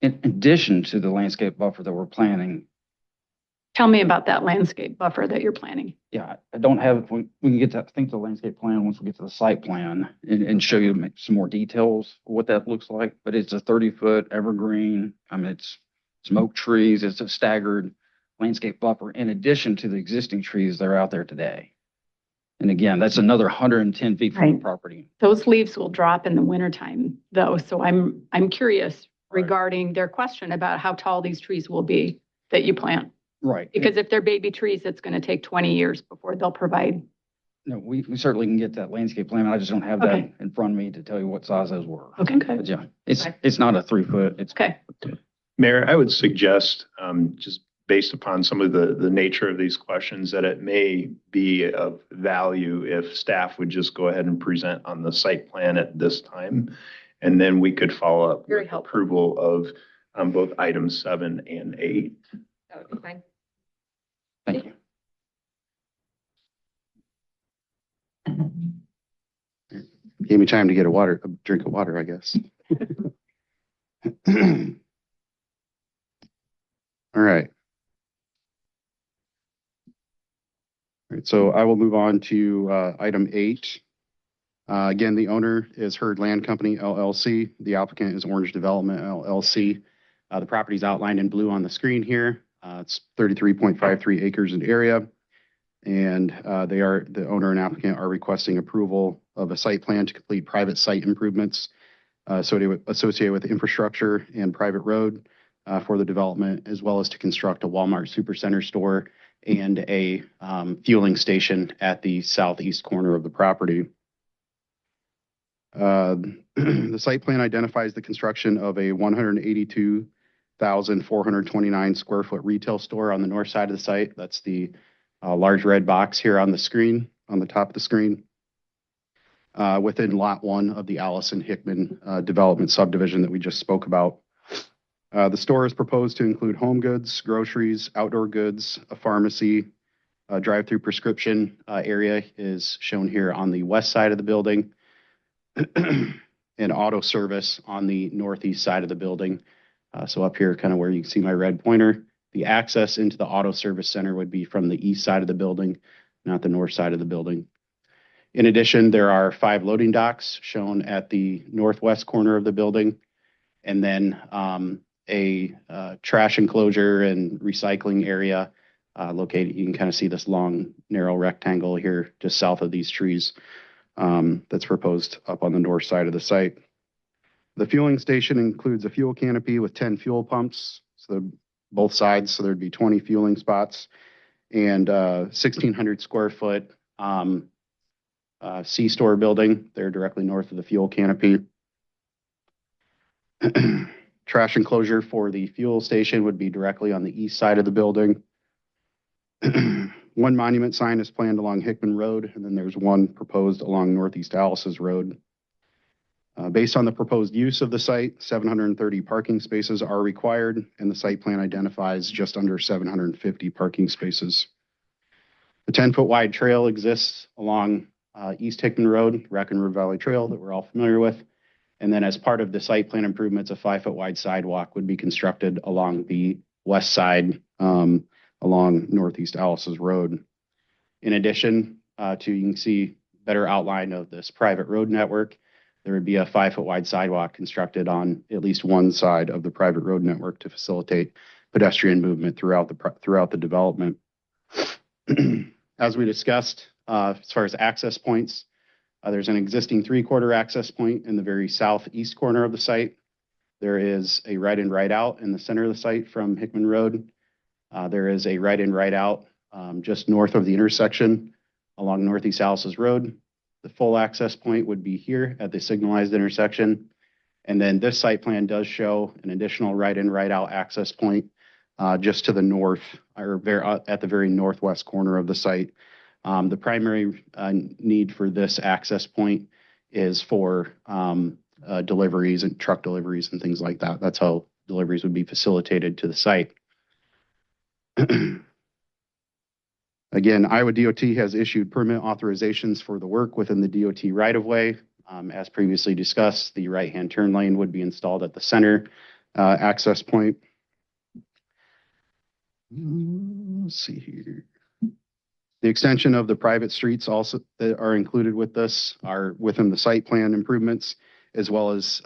in addition to the landscape buffer that we're planning Tell me about that landscape buffer that you're planning. Yeah, I don't have, we can get to, I think the landscape plan, once we get to the site plan and show you some more details of what that looks like, but it's a 30-foot evergreen. I mean, it's smoke trees, it's a staggered landscape buffer in addition to the existing trees that are out there today. And again, that's another 110 feet from the Right. property. Those leaves will drop in the wintertime though. So I'm curious regarding their question about how tall these trees will be that you plant. Right. Because if they're baby trees, it's going to take 20 years before they'll provide. No, we certainly can get that landscape plan. I just don't have that Okay. in front of me to tell you what size those were. Okay. But yeah, it's not a 3-foot. It's Okay. Mayor, I would suggest, just based upon some of the nature of these questions, that it may be of value if staff would just go ahead and present on the site plan at this time. And then we could follow up Very with helpful. approval of both items 7 and 8. That would be fine. Thank you. Gave me time to get a drink of water, I guess. All right. All right, so I will move on to item 8. Again, the owner is Herd Land Company, LLC. The applicant is Orange Development, LLC. The property is outlined in blue on the screen here. It's 33.53 acres in area. And the owner and applicant are requesting approval of a site plan to complete private site improvements associated with infrastructure and private road for the development, as well as to construct a Walmart Supercenter store and a fueling station at the southeast corner of the property. The site plan identifies the construction of a 182,429 square foot retail store on the north side of the site. That's the large red box here on the screen, on the top of the screen, within Lot 1 of the Allison Hickman development subdivision that we just spoke about. The store is proposed to include home goods, groceries, outdoor goods, a pharmacy, a drive-through prescription area is shown here on the west side of the building, and auto service on the northeast side of the building. So up here, kind of where you can see my red pointer, the access into the auto service center would be from the east side of the building, not the north side of the building. In addition, there are 5 loading docks shown at the northwest corner of the building, and then a trash enclosure and recycling area located. You can kind of see this long, narrow rectangle here just south of these trees that's proposed up on the north side of the site. The fueling station includes a fuel canopy with 10 fuel pumps, so both sides, so there'd be 20 fueling spots, and 1,600 square foot C-store building there directly north of the fuel canopy. Trash enclosure for the fuel station would be directly on the east side of the building. One monument sign is planned along Hickman Road, and then there's one proposed along Northeast Alice's Road. Based on the proposed use of the site, 730 parking spaces are required, and the site plan identifies just under 750 parking spaces. The 10-foot wide trail exists along East Hickman Road, Raccoon River Valley Trail that we're all familiar with. And then as part of the site plan improvements, a 5-foot wide sidewalk would be constructed along the west side, along Northeast Alice's Road. In addition you can see better outline of this private road network. There would be a 5-foot wide sidewalk constructed on at least one side of the private road network to facilitate pedestrian movement throughout the development. As we discussed, as far as access points, there's an existing 3-quarter access point in the very southeast corner of the site. There is a right in, right out in the center of the site from Hickman Road. There is a right in, right out just north of the intersection along Northeast Alice's Road. The full access point would be here at the signalized intersection. And then this site plan does show an additional right in, right out access point just to the north, or at the very northwest corner of the site. The primary need for this access point is for deliveries and truck deliveries and things like that. That's how deliveries would be facilitated to the site. Again, Iowa DOT has issued permit authorizations for the work within the DOT right-of-way. As previously discussed, the right-hand turn lane would be installed at the center access point. Let's see here. The extension of the private streets also that are included with this are within the site plan improvements, as well as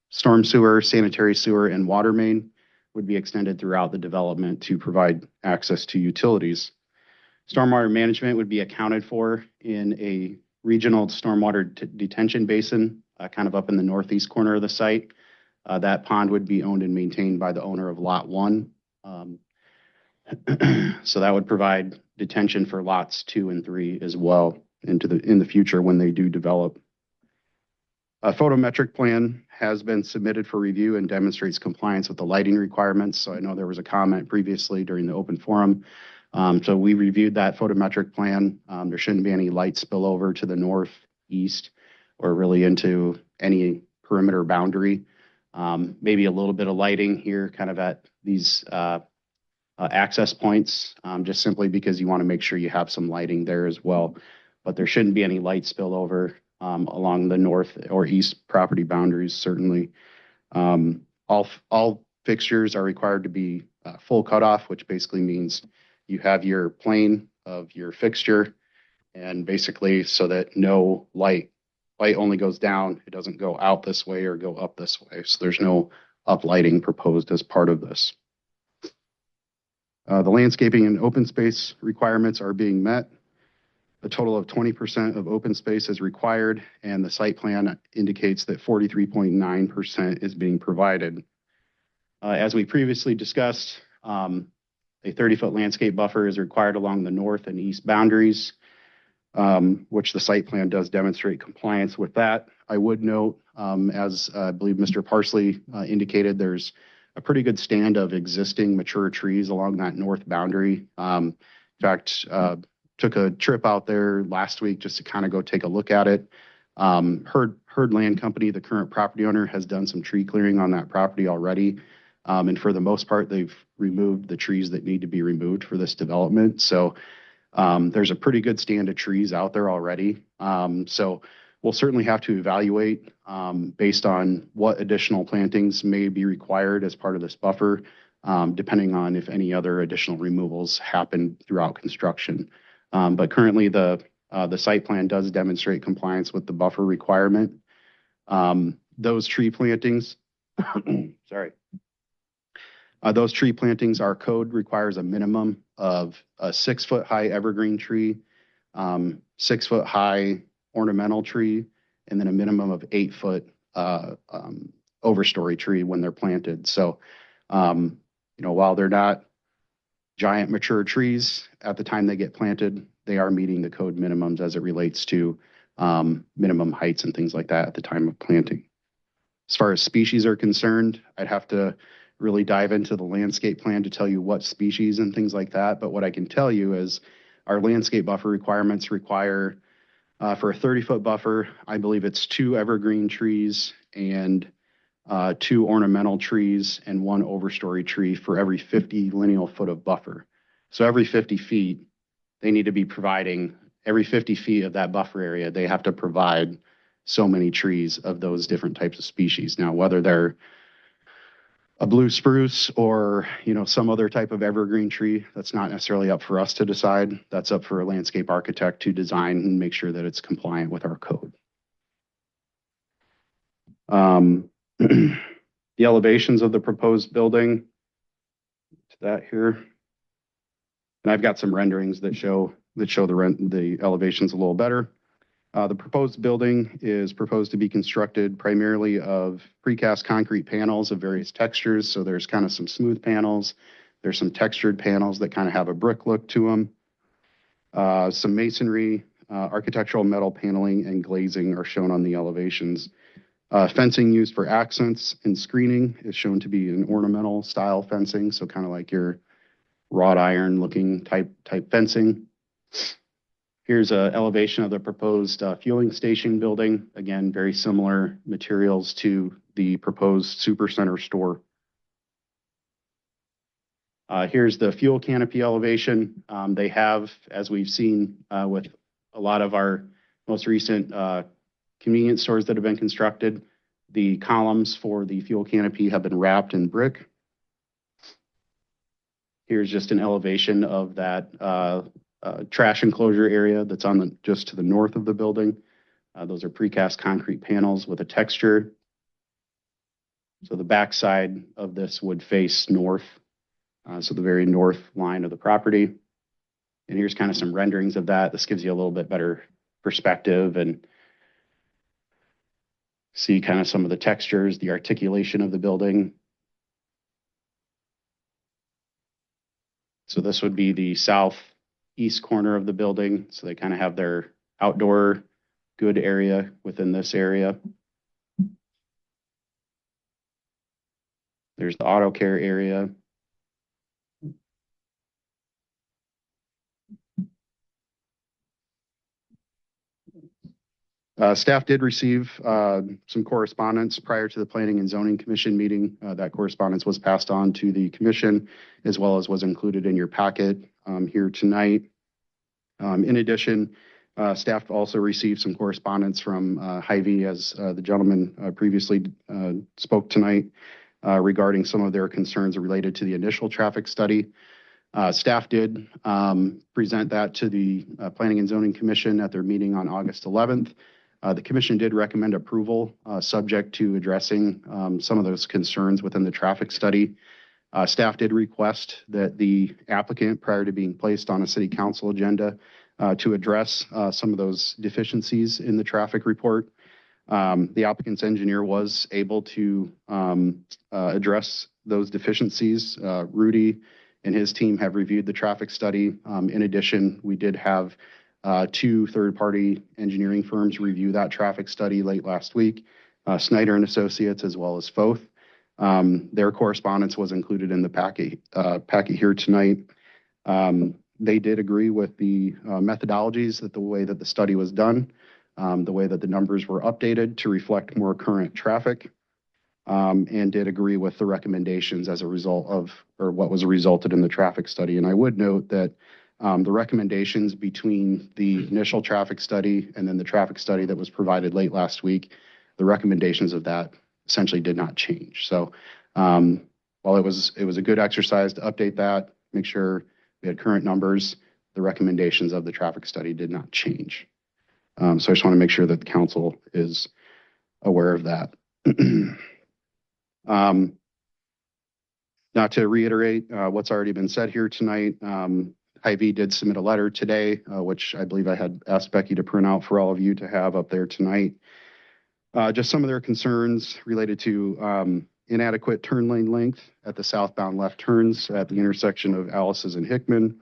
storm sewer, sanitary sewer, and water main would be extended throughout the development to provide access to utilities. Stormwater management would be accounted for in a regional stormwater detention basin, kind of up in the northeast corner of the site. That pond would be owned and maintained by the owner of Lot 1. So that would provide detention for lots 2 and 3 as well in the future when they do develop. A photometric plan has been submitted for review and demonstrates compliance with the lighting requirements. So I know there was a comment previously during the open forum. So we reviewed that photometric plan. There shouldn't be any light spillover to the north, east, or really into any perimeter boundary. Maybe a little bit of lighting here kind of at these access points, just simply because you want to make sure you have some lighting there as well. But there shouldn't be any light spillover along the north or east property boundaries, certainly. All fixtures are required to be full cutoff, which basically means you have your plane of your fixture, and basically so that no light only goes down. It doesn't go out this way or go up this way. So there's no uplighting proposed as part of this. The landscaping and open space requirements are being met. A total of 20% of open space is required, and the site plan indicates that 43.9% is being provided. As we previously discussed, a 30-foot landscape buffer is required along the north and east boundaries, which the site plan does demonstrate compliance with that. I would note, as I believe Mr. Parsley indicated, there's a pretty good stand of existing mature trees along that north boundary. In fact, took a trip out there last week just to kind of go take a look at it. Herd Land Company, the current property owner, has done some tree clearing on that property already. And for the most part, they've removed the trees that need to be removed for this development. So there's a pretty good stand of trees out there already. So we'll certainly have to evaluate based on what additional plantings may be required as part of this buffer, depending on if any other additional removals happen throughout construction. But currently the site plan does demonstrate compliance with the buffer requirement. Those tree plantings, those tree plantings, our code requires a minimum of a 6-foot high evergreen tree, 6-foot high ornamental tree, and then a minimum of 8-foot overstory tree when they're planted. So, while they're not giant mature trees at the time they get planted, they are meeting the code minimums as it relates to minimum heights and things like that at the time of planting. As far as species are concerned, I'd have to really dive into the landscape plan to tell you what species and things like that. But what I can tell you is our landscape buffer requirements require for a 30-foot buffer, I believe it's 2 evergreen trees and 2 ornamental trees and 1 overstory tree for every 50 lineal foot of buffer. So every 50 feet, they need to be providing, every 50 feet of that buffer area, they have to provide so many trees of those different types of species. Now, whether they're a blue spruce or, some other type of evergreen tree, that's not necessarily up for us to decide. That's up for a landscape architect to design and make sure that it's compliant with our code. The elevations of the proposed building, to that here. And I've got some renderings that show the elevations a little better. The proposed building is proposed to be constructed primarily of precast concrete panels of various textures. So there's kind of some smooth panels. There's some textured panels that kind of have a brick look to them. Some masonry, architectural metal paneling, and glazing are shown on the elevations. Fencing used for accents and screening is shown to be an ornamental style fencing. So kind of like your wrought iron looking type fencing. Here's an elevation of the proposed fueling station building. Again, very similar materials to the proposed supercenter store. Here's the fuel canopy elevation. They have, as we've seen with a lot of our most recent convenience stores that have been constructed, the columns for the fuel canopy have been wrapped in brick. Here's just an elevation of that trash enclosure area that's on the just to the north of the building. Those are precast concrete panels with a texture. So the backside of this would face north, so the very north line of the property. And here's kind of some renderings of that. This gives you a little bit better perspective and see kind of some of the textures, the articulation of the building. So this would be the southeast corner of the building. So they kind of have their outdoor good area within this area. There's the auto care area. Staff did receive some correspondence prior to the Planning and Zoning Commission meeting. That correspondence was passed on to the commission as well as was included in your packet here tonight. In addition, staff also received some correspondence from Hy-Vee, as the gentleman previously spoke tonight, regarding some of their concerns related to the initial traffic study. Staff did present that to the Planning and Zoning Commission at their meeting on August 11th. The commission did recommend approval, subject to addressing some of those concerns within the traffic study. Staff did request that the applicant, prior to being placed on a city council agenda, to address some of those deficiencies in the traffic report. The applicant's engineer was able to address those deficiencies. Rudy and his team have reviewed the traffic study. In addition, we did have two third-party engineering firms review that traffic study late last week, Snyder and Associates, as well as Foth. Their correspondence was included in the packet here tonight. They did agree with the methodologies, that the way that the study was done, the way that the numbers were updated to reflect more current traffic, and did agree with the recommendations as a result of, or what was resulted in the traffic study. And I would note that the recommendations between the initial traffic study and then the traffic study that was provided late last week, the recommendations of that essentially did not change. So while it was a good exercise to update that, make sure we had current numbers, the recommendations of the traffic study did not change. So I just want to make sure that the council is aware of that. Not to reiterate what's already been said here tonight, Hy-Vee did submit a letter today, which I believe I had asked Becky to print out for all of you to have up there tonight. Just some of their concerns related to inadequate turn lane length at the southbound left turns at the intersection of Alice's and Hickman,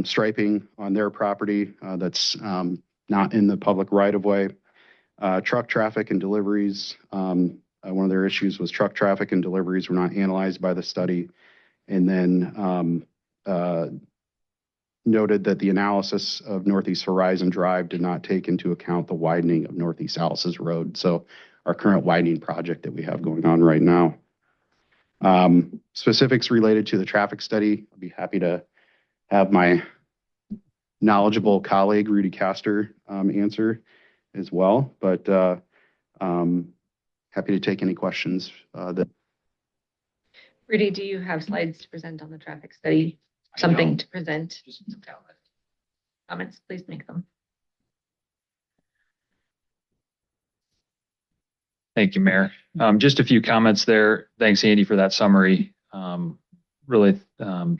striping on their property that's not in the public right-of-way, truck traffic and deliveries. One of their issues was truck traffic and deliveries were not analyzed by the study. And then noted that the analysis of Northeast Horizon Drive did not take into account the widening of Northeast Alice's Road. So our current widening project that we have going on right now. Specifics related to the traffic study, I'll be happy to have my knowledgeable colleague, Rudy Castor, answer as well. But happy to take any questions that. Rudy, do you have slides to present on the traffic study? Something to present? Comments, please make them. Thank you, Mayor. Just a few comments there. Thanks, Andy, for that summary. Really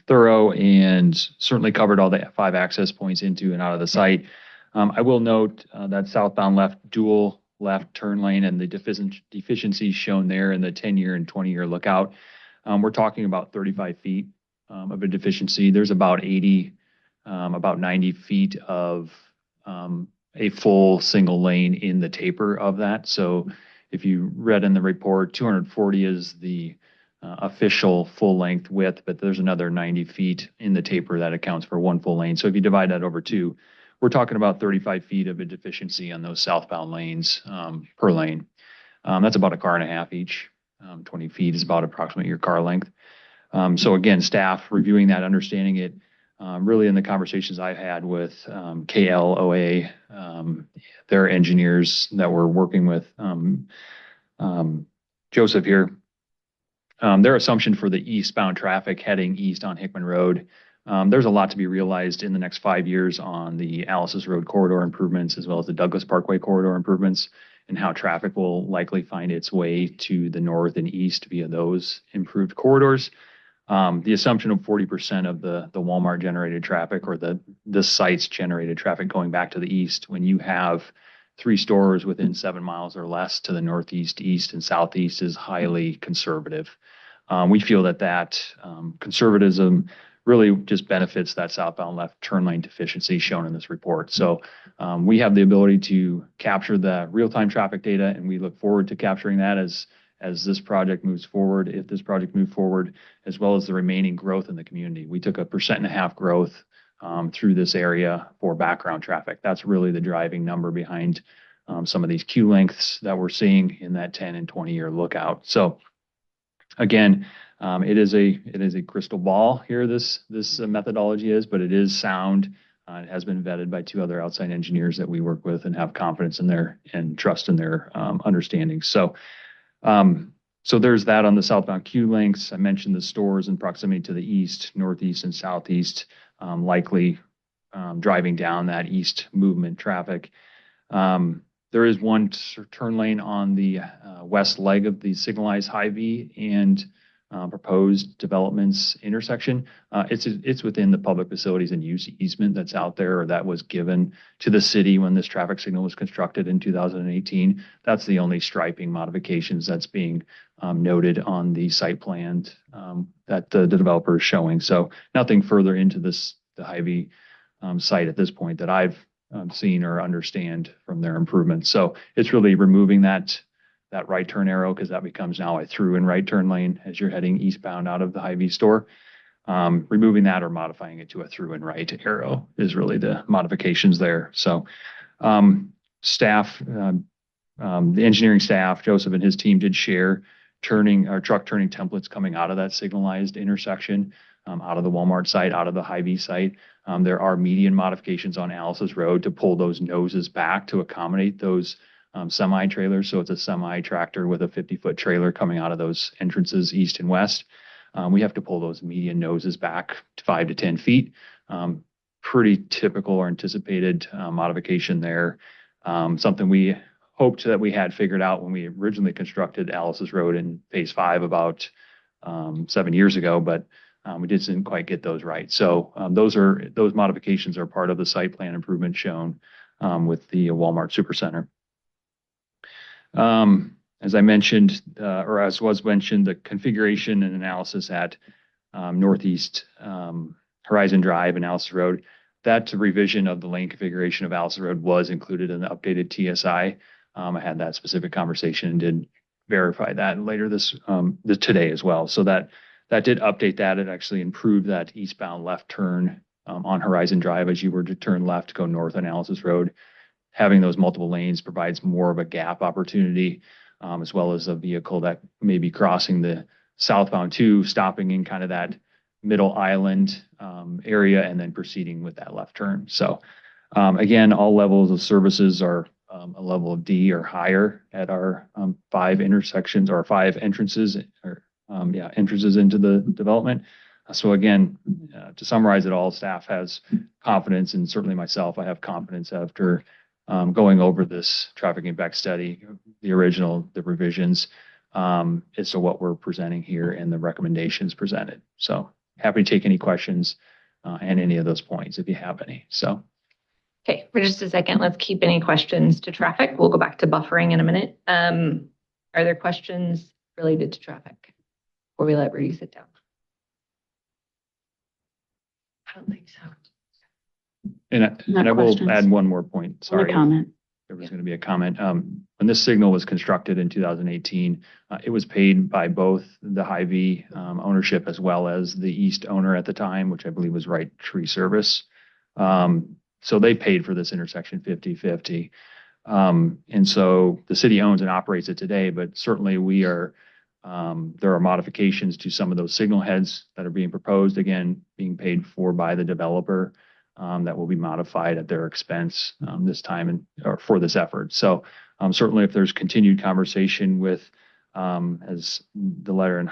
thorough and certainly covered all the 5 access points into and out of the site. I will note that southbound left dual left turn lane and the deficiencies shown there in the 10-year and 20-year lookout. We're talking about 35 feet of a deficiency. There's about 80, about 90 feet of a full single lane in the taper of that. So if you read in the report, 240 is the official full length width, but there's another 90 feet in the taper that accounts for 1 full lane. So if you divide that over 2, we're talking about 35 feet of a deficiency on those southbound lanes per lane. That's about a car and a half each. 20 feet is about approximately your car length. So again, staff reviewing that, understanding it, really in the conversations I've had with KLOA, their engineers that we're working with, Joseph here, their assumption for the eastbound traffic heading east on Hickman Road, there's a lot to be realized in the next 5 years on the Alice's Road corridor improvements, as well as the Douglas Parkway corridor improvements, and how traffic will likely find its way to the north and east via those improved corridors. The assumption of 40% of the Walmart generated traffic, or the site's generated traffic going back to the east, when you have 3 stores within 7 miles or less to the northeast, east, and southeast, is highly conservative. We feel that conservatism really just benefits that southbound left turn lane deficiency shown in this report. So we have the ability to capture the real-time traffic data, and we look forward to capturing that as this project moves forward, if this project moves forward, as well as the remaining growth in the community. We took 1.5% growth through this area for background traffic. That's really the driving number behind some of these queue lengths that we're seeing in that 10 and 20-year lookout. So again, it is a crystal ball here, this methodology is, but it is sound. It has been vetted by 2 other outside engineers that we work with and have confidence in their and trust in their understanding. So there's that on the southbound queue lengths. I mentioned the stores in proximity to the east, northeast, and southeast, likely driving down that east movement traffic. There is one turn lane on the west leg of the signalized Hy-V and proposed developments intersection. It's within the public facilities and use easement that's out there, or that was given to the city when this traffic signal was constructed in 2018. That's the only striping modifications that's being noted on the site plan that the developer is showing. So nothing further into the Hy-V site at this point that I've seen or understand from their improvements. So it's really removing that right turn arrow, because that becomes now a through and right turn lane as you're heading eastbound out of the Hy-V store. Removing that or modifying it to a through and right arrow is really the modifications there. So staff, the engineering staff, Joseph and his team did share truck turning templates coming out of that signalized intersection, out of the Walmart site, out of the Hy-V site. There are median modifications on Alice's Road to pull those noses back to accommodate those semi-trailers. So it's a semi-tractor with a 50-foot trailer coming out of those entrances east and west. We have to pull those median noses back to 5 to 10 feet. Pretty typical or anticipated modification there. Something we hoped that we had figured out when we originally constructed Alice's Road in phase 5 about 7 years ago, but we didn't quite get those right. So those modifications are part of the site plan improvement shown with the Walmart Supercenter. As I mentioned, or as was mentioned, the configuration and analysis at Northeast Horizon Drive and Alice Road, that revision of the lane configuration of Alice Road was included in the updated TSI. I had that specific conversation and did verify that later today as well. So that did update that. It actually improved that eastbound left turn on Horizon Drive as you were to turn left to go north on Alice's Road. Having those multiple lanes provides more of a gap opportunity, as well as a vehicle that may be crossing the southbound too, stopping in kind of that middle island area and then proceeding with that left turn. So again, all levels of services are a level of D or higher at our 5 intersections or 5 entrances entrances into the development. So again, to summarize it all, staff has confidence, and certainly myself, I have confidence after going over this traffic impact study, the revisions, as to what we're presenting here and the recommendations presented. So happy to take any questions and any of those points if you have any. So. Okay, for just a second, let's keep any questions to traffic. We'll go back to buffering in a minute. Are there questions related to traffic before we let Rudy sit down? I don't think so. And I will add one more point. Sorry. Comment. There was going to be a comment. When this signal was constructed in 2018, it was paid by both the Hy-V ownership as well as the east owner at the time, which I believe was Right Tree Service. So they paid for this intersection 50-50. And so the city owns and operates it today, but certainly there are modifications to some of those signal heads that are being proposed, again, being paid for by the developer, that will be modified at their expense this time or for this effort. So certainly if there's continued conversation with as the letter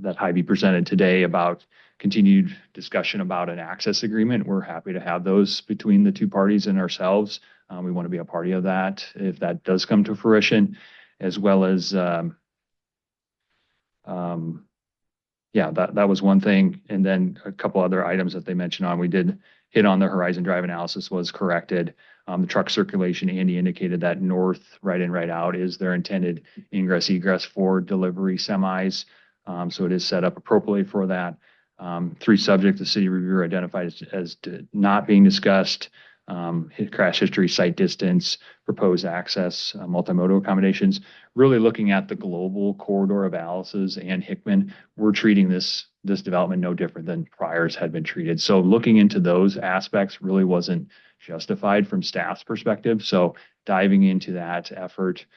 that Hy-Vee presented today about continued discussion about an access agreement. We're happy to have those between the two parties and ourselves. We want to be a party of that if that does come to fruition, as well as yeah, that was one thing. And then a couple other items that they mentioned on, we did hit on the Horizon Drive analysis was corrected. The truck circulation, Andy indicated that north, right in, right out is their intended ingress egress for delivery semis. So it is set up appropriately for that. 3 subjects the city reviewer identified as not being discussed: crash history, site distance, proposed access, multimodal accommodations. Really looking at the global corridor of Alice's and Hickman, we're treating this development no different than priors had been treated. So looking into those aspects really wasn't justified from staff's perspective. So diving into that effort,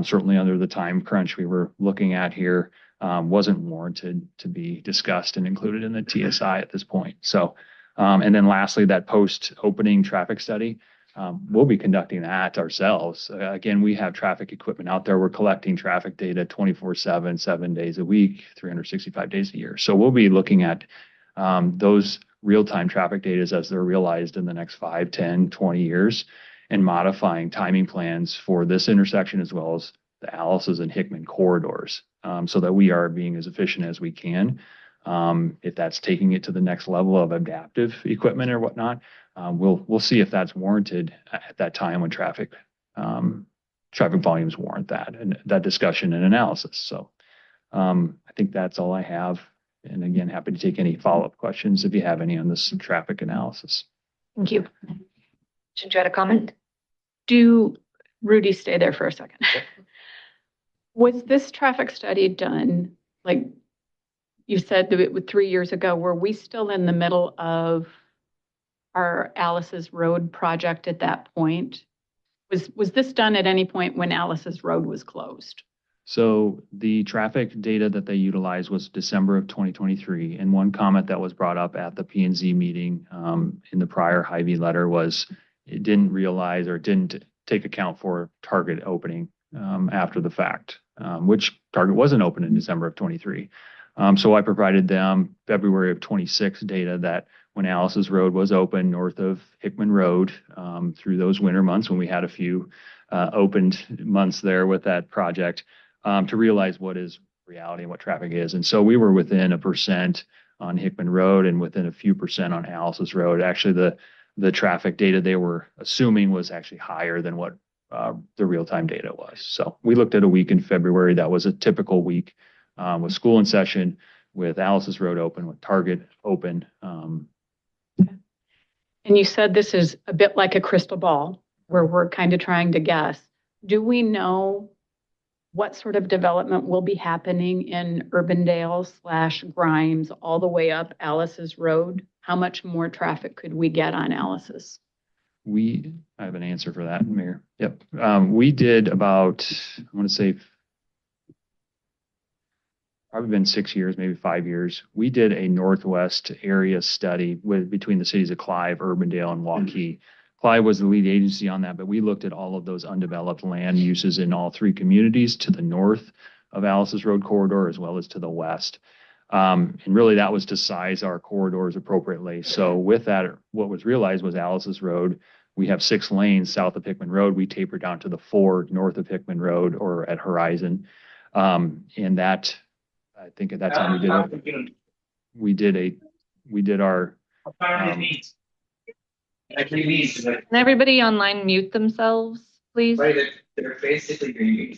certainly under the time crunch we were looking at here, wasn't warranted to be discussed and included in the TSI at this point. So, and then lastly, that post-opening traffic study, we'll be conducting that ourselves. Again, we have traffic equipment out there. We're collecting traffic data 24/7, 7 days a week, 365 days a year. So we'll be looking at those real-time traffic data as they're realized in the next 5, 10, 20 years, and modifying timing plans for this intersection as well as the Alice's and Hickman corridors, so that we are being as efficient as we can. If that's taking it to the next level of adaptive equipment or whatnot, we'll see if that's warranted at that time when traffic volumes warrant that and that discussion and analysis. So I think that's all I have. And again, happy to take any follow-up questions if you have any on this traffic analysis. Thank you. Should you add a comment? Do Rudy stay there for a second? Was this traffic study done, like you said, 3 years ago? Were we still in the middle of our Alice's Road project at that point? Was this done at any point when Alice's Road was closed? So the traffic data that they utilized was December of 2023. And one comment that was brought up at the P&Z meeting in the prior Hy-Vee letter was it didn't realize or didn't take account for Target opening after the fact, which Target wasn't open in December of 23. So I provided them February of 26 data that when Alice's Road was open north of Hickman Road through those winter months when we had a few opened months there with that project, to realize what is reality and what traffic is. And so we were within 1% on Hickman Road and within a few percent on Alice's Road. Actually, the traffic data they were assuming was actually higher than what the real-time data was. So we looked at a week in February. That was a typical week with school in session, with Alice's Road open, with Target open. And you said this is a bit like a crystal ball where we're kind of trying to guess. Do we know what sort of development will be happening in Urbandale/Grimes all the way up Alice's Road? How much more traffic could we get on Alice's? I have an answer for that, Mayor. Yep. We did about, I want to say, probably been 6 years, maybe 5 years. We did a Northwest area study between the cities of Clive, Urbandale, and Waukee. Clive was the lead agency on that, but we looked at all of those undeveloped land uses in all 3 communities to the north of Alice's Road corridor as well as to the west. And really that was to size our corridors appropriately. So with that, what was realized was Alice's Road, we have 6 lanes south of Hickman Road. We taper down to the 4 north of Hickman Road or at Horizon. And that, I think at that time we did our, Can everybody online mute themselves, please? They're basically green.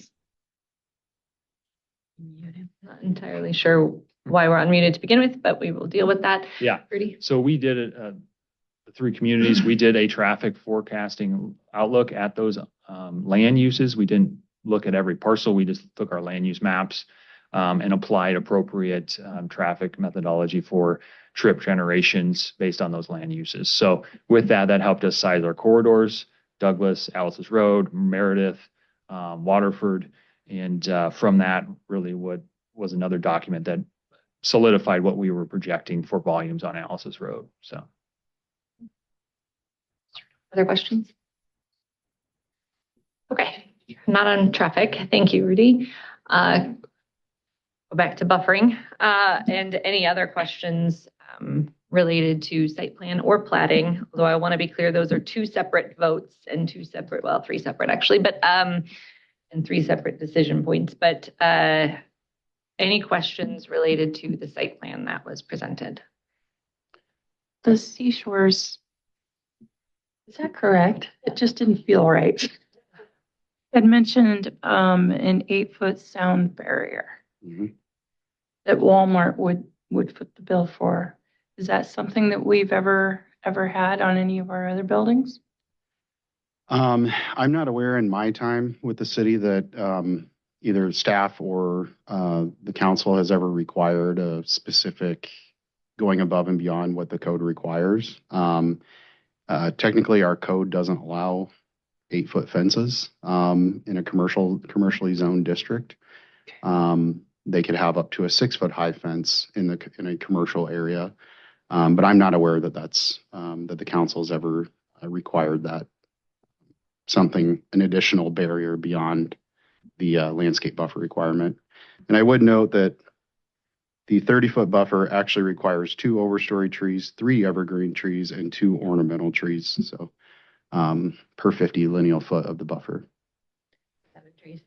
Not entirely sure why we're unmuted to begin with, but we will deal with that. Yeah. Rudy? So we did it, the 3 communities, we did a traffic forecasting outlook at those land uses. We didn't look at every parcel. We just took our land use maps and applied appropriate traffic methodology for trip generations based on those land uses. So with that helped us size our corridors: Douglas, Alice's Road, Meredith, Waterford. And from that really was another document that solidified what we were projecting for volumes on Alice's Road. So. Other questions? Okay, not on traffic. Thank you, Rudy. go back to buffering, and any other questions related to site plan or plating. Although I want to be clear, those are two separate votes and three separate actually, but and three separate decision points. But any questions related to the site plan that was presented? The seashores, is that correct? It just didn't feel right. Had mentioned an 8-foot sound barrier that Walmart would foot the bill for. Is that something that we've ever had on any of our other buildings? I'm not aware in my time with the city that either staff or the council has ever required a specific going above and beyond what the code requires. Technically, our code doesn't allow 8-foot fences in a commercially zoned district. They could have up to a 6-foot high fence in a commercial area, but I'm not aware that that the council has ever required that an additional barrier beyond the landscape buffer requirement. And I would note that the 30-foot buffer actually requires 2 overstory trees, 3 evergreen trees, and 2 ornamental trees. So per 50 lineal foot of the buffer. 7 trees.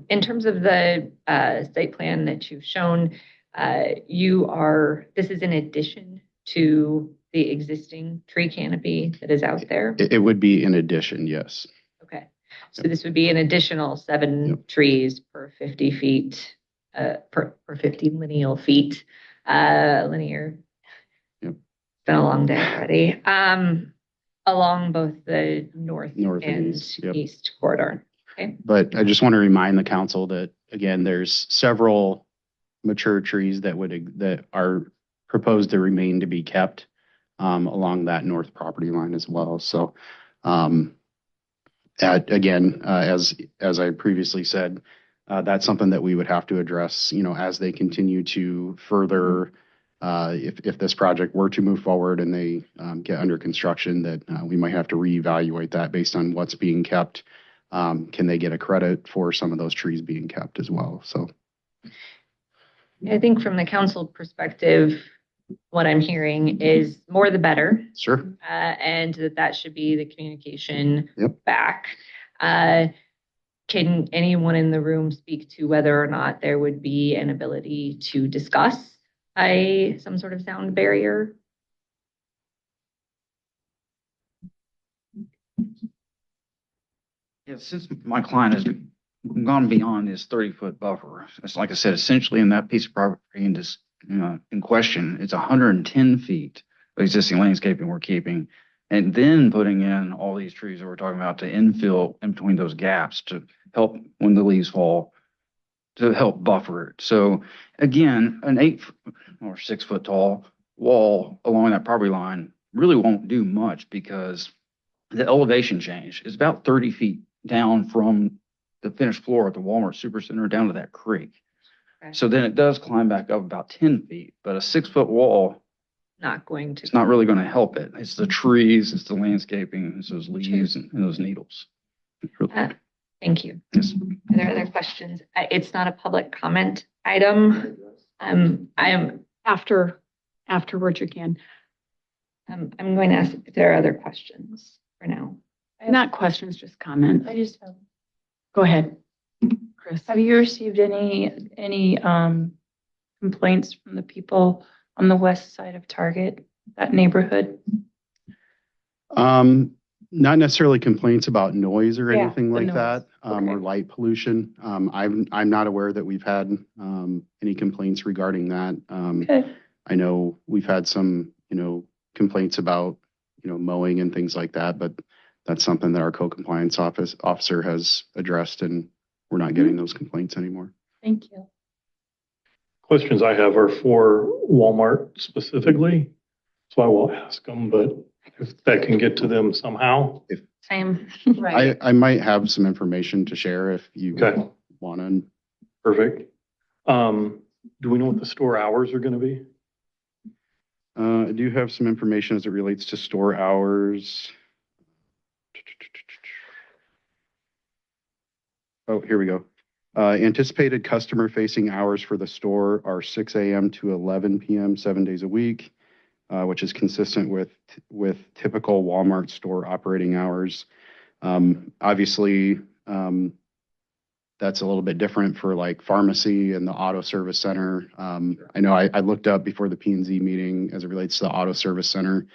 In terms of the site plan that you've shown, this is in addition to the existing tree canopy that is out there? It would be in addition, yes. Okay. So this would be an additional 7 trees per 50 feet, per 50 lineal feet, linear. Yep. It's been a long day already. Along both the north and east corridor. Okay. But I just want to remind the council that, again, there's several mature trees that are proposed to remain to be kept along that north property line as well. So again, as I previously said, that's something that we would have to address, as they continue to further, if this project were to move forward and they get under construction, that we might have to reevaluate that based on what's being kept. Can they get a credit for some of those trees being kept as well? So I think from the council perspective, what I'm hearing is more the better. Sure. And that should be the communication back. Can anyone in the room speak to whether or not there would be an ability to discuss some sort of sound barrier? Yeah, since my client has gone beyond his 30-foot buffer, it's like I said, essentially in that piece of property in question, it's 110 feet of existing landscaping we're keeping, and then putting in all these trees that we're talking about to infill in between those gaps to help when the leaves fall, to help buffer it. So again, an 8 or 6 foot tall wall along that property line really won't do much because the elevation change is about 30 feet down from the finished floor at the Walmart Supercenter down to that creek. Okay. So then it does climb back up about 10 feet, but a 6-foot wall, it's not really going to help it. It's the trees, it's the landscaping, it's those leaves and those needles. Thank you. Yes. Are there other questions? It's not a public comment item. I am Afterwards you can. I'm going to ask if there are other questions for now. Not questions, just comments. I just have. Go ahead, Chris. Have you received any complaints from the people on the west side of Target, that neighborhood? Not necessarily complaints about noise or anything like noise. that, or light pollution. I'm not aware that we've had any complaints regarding that. Okay. I know we've had some, complaints about, mowing and things like that, but that's something that our co-compliance officer has addressed, and we're not getting those complaints anymore. Thank you. Questions I have are for Walmart specifically, so I will ask them, but if that can get to them somehow. Same. Right. I might have some information to share if you want to. Perfect. Do we know what the store hours are going to be? I do have some information as it relates to store hours. Oh, here we go. Anticipated customer-facing hours for the store are 6 a.m. to 11 p.m., 7 days a week, which is consistent with typical Walmart store operating hours. Obviously, that's a little bit different for like pharmacy and the auto service center. I know I looked up before the P&Z meeting as it relates to the auto service center.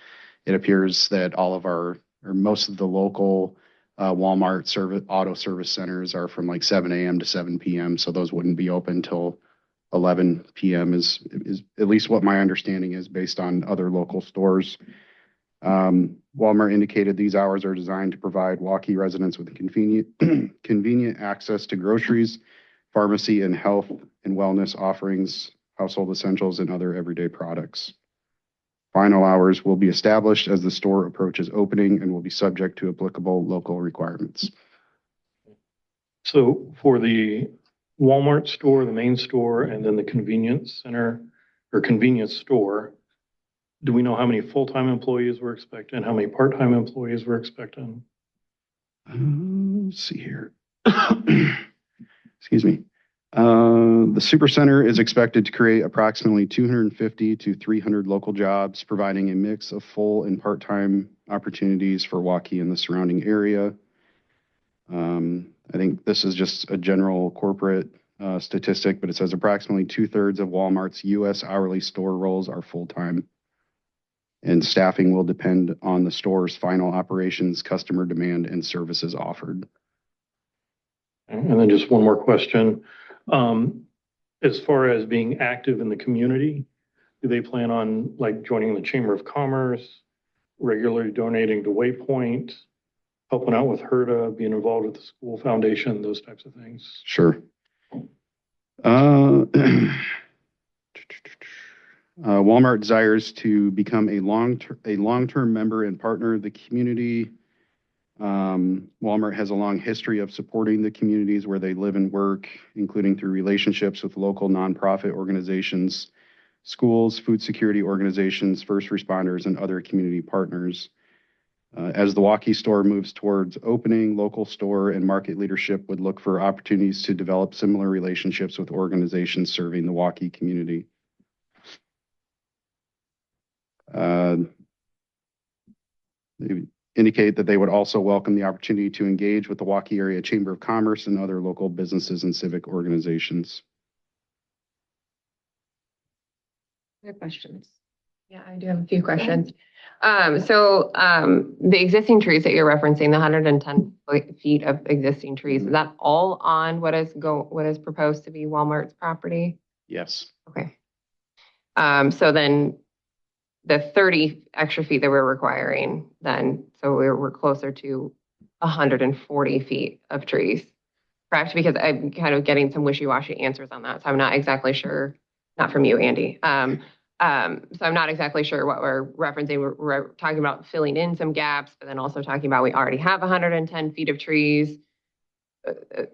It appears that all of our, or most of the local Walmart auto service centers are from like 7 a.m. to 7 p.m. So those wouldn't be open till 11 p.m. is at least what my understanding is based on other local stores. Walmart indicated these hours are designed to provide Waukee residents with convenient access to groceries, pharmacy, and health and wellness offerings, household essentials, and other everyday products. Final hours will be established as the store approaches opening and will be subject to applicable local requirements. So for the Walmart store, the main store, and then the convenience center or convenience store, do we know how many full-time employees we're expecting? How many part-time employees we're expecting? Let's see here. Excuse me. The Supercenter is expected to create approximately 250 to 300 local jobs, providing a mix of full and part-time opportunities for Waukee and the surrounding area. I think this is just a general corporate statistic, but it says approximately 2/3 of Walmart's U.S. hourly store roles are full-time, and staffing will depend on the store's final operations, customer demand, and services offered. And then just one more question. As far as being active in the community, do they plan on like joining the Chamber of Commerce, regularly donating to Waypoint, helping out with HERDA, being involved with the school foundation, those types of things? Sure. Walmart desires to become a long-term member and partner of the community. Walmart has a long history of supporting the communities where they live and work, including through relationships with local nonprofit organizations, schools, food security organizations, first responders, and other community partners. As the Waukee store moves towards opening, local store and market leadership would look for opportunities to develop similar relationships with organizations serving the Waukee community. They indicate that they would also welcome the opportunity to engage with the Waukee Area Chamber of Commerce and other local businesses and civic organizations. Other questions? Yeah, I do have a few questions. The existing trees that you're referencing, the 110 feet of existing trees, is that all on what is proposed to be Walmart's property? Yes. Okay. So then the 30 extra feet that we're requiring then, so we're closer to 140 feet of trees, correct? Because I'm kind of getting some wishy-washy answers on that. So I'm not exactly sure, not from you, Andy. So I'm not exactly sure what we're referencing. We're talking about filling in some gaps, but then also talking about we already have 110 feet of trees.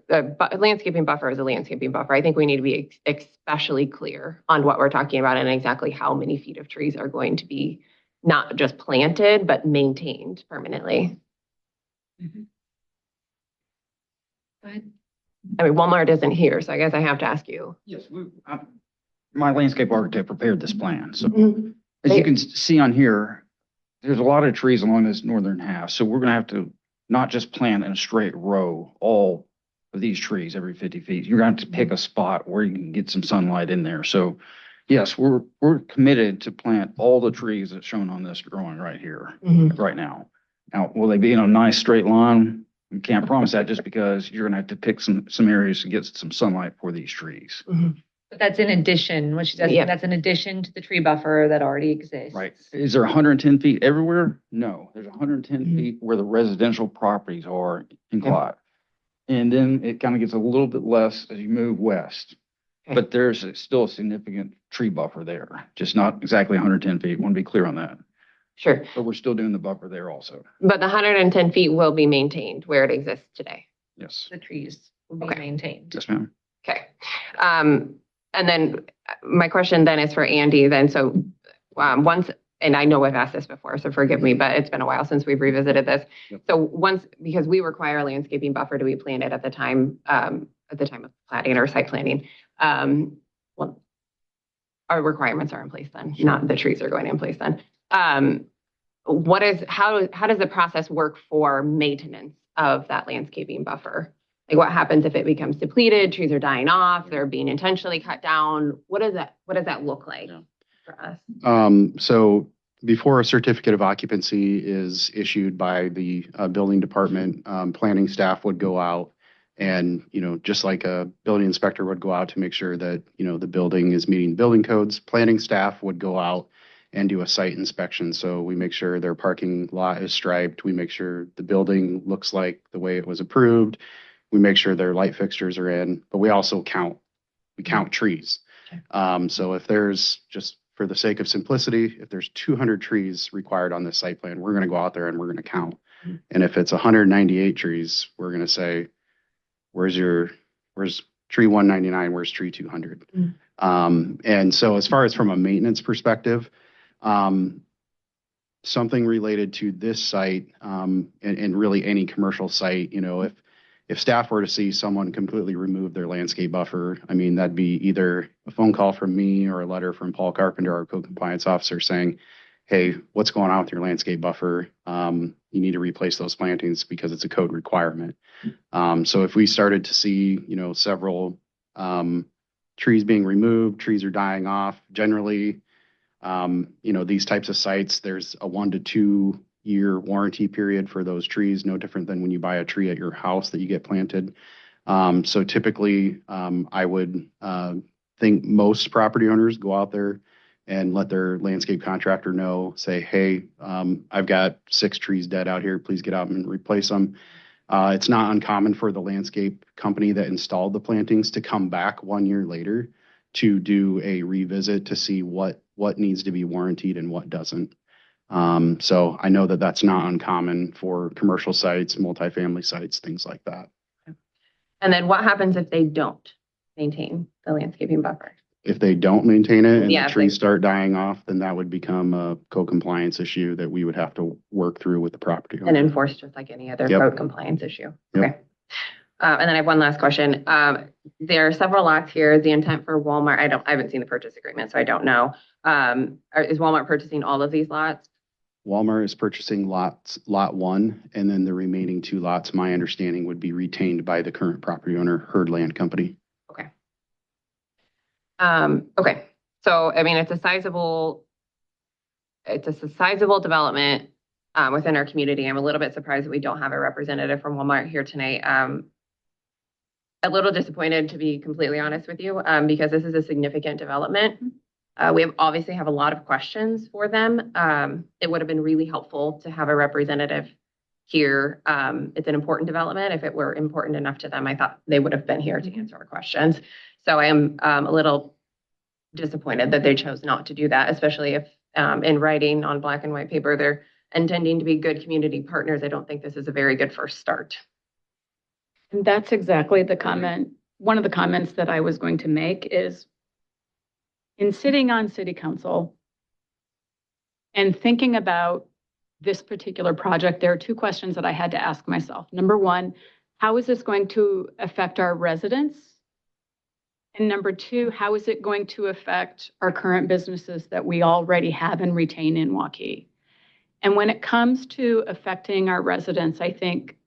A landscaping buffer is a landscaping buffer. I think we need to be especially clear on what we're talking about and exactly how many feet of trees are going to be not just planted, but maintained permanently. Mm-hmm. Go ahead. I mean, Walmart isn't here, so I guess I have to ask you. Yes, my landscape architect prepared this plan. So as you can see on here, there's a lot of trees along this northern half. So we're going to have to not just plant in a straight row all of these trees every 50 feet. You're going to have to pick a spot where you can get some sunlight in there. So yes, we're committed to plant all the trees that's shown on this drawing right here, right now. Now, will they be in a nice straight line? We can't promise that just because you're going to have to pick some areas to get some sunlight for these trees. But that's in addition, what she's asking, that's in addition to the tree buffer that already exists. Right. Is there 110 feet everywhere? No, there's 110 feet where the residential properties are in Clive. And then it kind of gets a little bit less as you move west. But there's still a significant tree buffer there, just not exactly 110 feet. Want to be clear on that. Sure. But we're still doing the buffer there also. But the 110 feet will be maintained where it exists today. Yes. The trees will be maintained. Yes, ma'am. Okay. And then my question then is for Andy then. So once, and I know I've asked this before, so forgive me, but it's been a while since we've revisited this. So once, because we require a landscaping buffer to be planted at the time at the time of planning or site planning, well, our requirements are in place then, not the trees are going in place then. How does the process work for maintenance of that landscaping buffer? Like what happens if it becomes depleted, trees are dying off, they're being intentionally cut down? What does that look like for us? So before a certificate of occupancy is issued by the building department, planning staff would go out and, just like a building inspector would go out to make sure that, the building is meeting building codes, planning staff would go out and do a site inspection. So we make sure their parking lot is striped. We make sure the building looks like the way it was approved. We make sure their light fixtures are in, but we also count trees. So if there's, just for the sake of simplicity, if there's 200 trees required on this site plan, we're going to go out there and we're going to count. And if it's 198 trees, we're going to say, where's tree 199? Where's tree 200? And so as far as from a maintenance perspective, something related to this site, and really any commercial site, if staff were to see someone completely remove their landscape buffer, I mean, that'd be either a phone call from me or a letter from Paul Carpenter, our code compliance officer, saying, hey, what's going on with your landscape buffer? You need to replace those plantings because it's a code requirement. So if we started to see, several trees being removed, trees are dying off, generally, these types of sites, there's a 1 to 2 year warranty period for those trees, no different than when you buy a tree at your house that you get planted. So typically, I would think most property owners go out there and let their landscape contractor know, say, hey, I've got 6 trees dead out here. Please get out and replace them. It's not uncommon for the landscape company that installed the plantings to come back 1 year later to do a revisit to see what needs to be warranted and what doesn't. So I know that that's not uncommon for commercial sites, multifamily sites, things like that. And then what happens if they don't maintain the landscaping buffer? If they don't maintain it and Yeah, the trees start dying off, then that would become a co-compliance issue that we would have to work through with the property owner. And enforce just like any other Yep. code compliance issue. Yep. Okay. And then I have one last question. There are several lots here. The intent for Walmart, I haven't seen the purchase agreement, so I don't know. Is Walmart purchasing all of these lots? Walmart is purchasing lot 1, and then the remaining 2 lots, my understanding, would be retained by the current property owner, Herd Land Company. Okay. Okay. So, I mean, it's a sizable development within our community. I'm a little bit surprised that we don't have a representative from Walmart here tonight. A little disappointed, to be completely honest with you, because this is a significant development. We obviously have a lot of questions for them. It would have been really helpful to have a representative here. It's an important development. If it were important enough to them, I thought they would have been here to answer our questions. So I am a little disappointed that they chose not to do that, especially if in writing on black and white paper, they're intending to be good community partners. I don't think this is a very good first start. And that's exactly the comment. One of the comments that I was going to make is, in sitting on city council and thinking about this particular project, there are 2 questions that I had to ask myself. Number 1, how is this going to affect our residents? And number 2, how is it going to affect our current businesses that we already have and retain in Waukee? And when it comes to affecting our residents, I think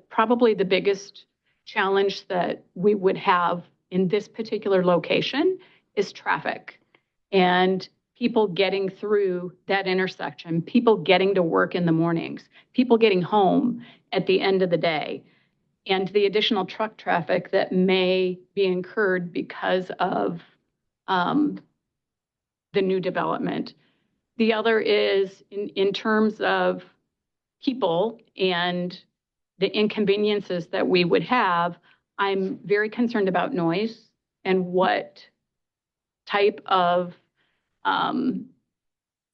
probably the biggest challenge that we would have in this particular location is traffic and people getting through that intersection, people getting to work in the mornings, people getting home at the end of the day, and the additional truck traffic that may be incurred because of the new development. The other is in terms of people and the inconveniences that we would have. I'm very concerned about noise and what type of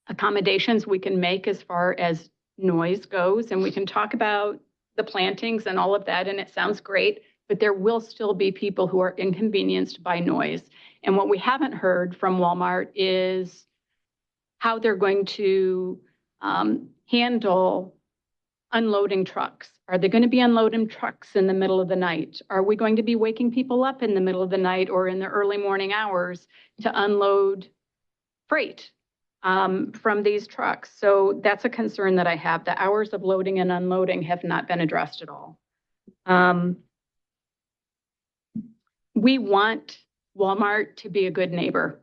accommodations we can make as far as noise goes. And we can talk about the plantings and all of that, and it sounds great, but there will still be people who are inconvenienced by noise. And what we haven't heard from Walmart is how they're going to handle unloading trucks. Are they going to be unloading trucks in the middle of the night? Are we going to be waking people up in the middle of the night or in the early morning hours to unload freight from these trucks? So that's a concern that I have. The hours of loading and unloading have not been addressed at all. We want Walmart to be a good neighbor.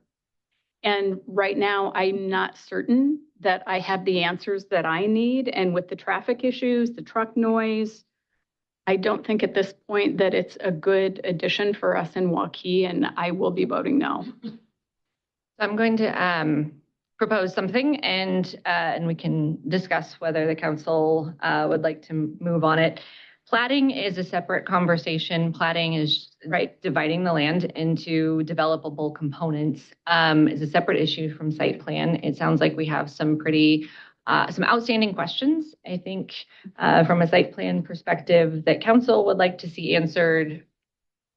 And right now, I'm not certain that I have the answers that I need. And with the traffic issues, the truck noise, I don't think at this point that it's a good addition for us in Waukee, and I will be voting no. I'm going to propose something, and we can discuss whether the council would like to move on it. Plating is a separate conversation. Plating is dividing the land into developable components is a separate issue from site plan. It sounds like we have some some outstanding questions, I think, from a site plan perspective that council would like to see answered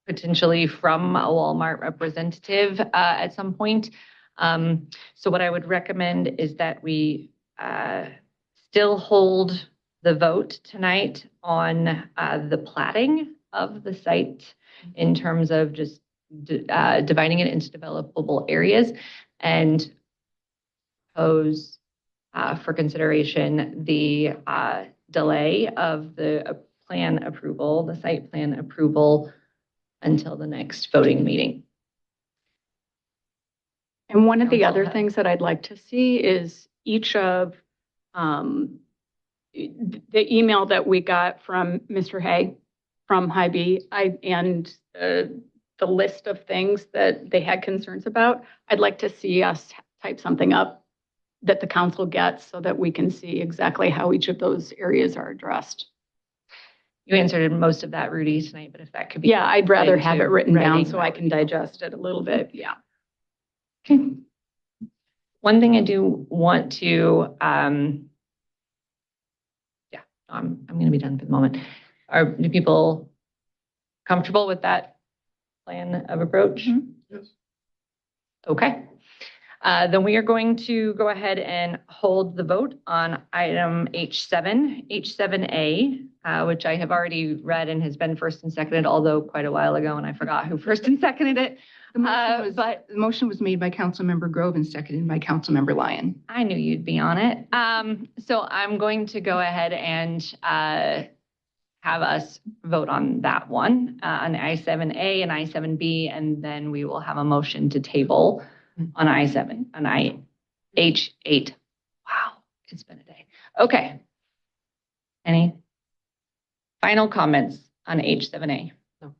potentially from a Walmart representative at some point. So what I would recommend is that we still hold the vote tonight on the plating of the site in terms of just dividing it into developable areas, and pose for consideration the delay of the plan approval, the site plan approval, until the next voting meeting. And one of the other things that I'd like to see is each of the email that we got from Mr. Hay from Hy-Vee, and the list of things that they had concerns about. I'd like to see us type something up that the council gets so that we can see exactly how each of those areas are addressed. You answered most of that, Rudy, tonight, but if that could be. Yeah, I'd rather have it written down writing, so I can digest it a little bit. Yeah. Okay. One thing I do want to, I'm going to be done for the moment. Do people comfortable with that plan of approach? Yes. Okay. Then we are going to go ahead and hold the vote on item H7, H7A, which I have already read and has been first and seconded, although quite a while ago, and I forgot who first and seconded it. The motion was made by Councilmember Grove and seconded by Councilmember Lyon. I knew you'd be on it. So I'm going to go ahead and have us vote on that one, on I7A and I7B, and then we will have a motion to table on I7, on H8. Wow, it's been a day. Okay. Any final comments on H7A? No.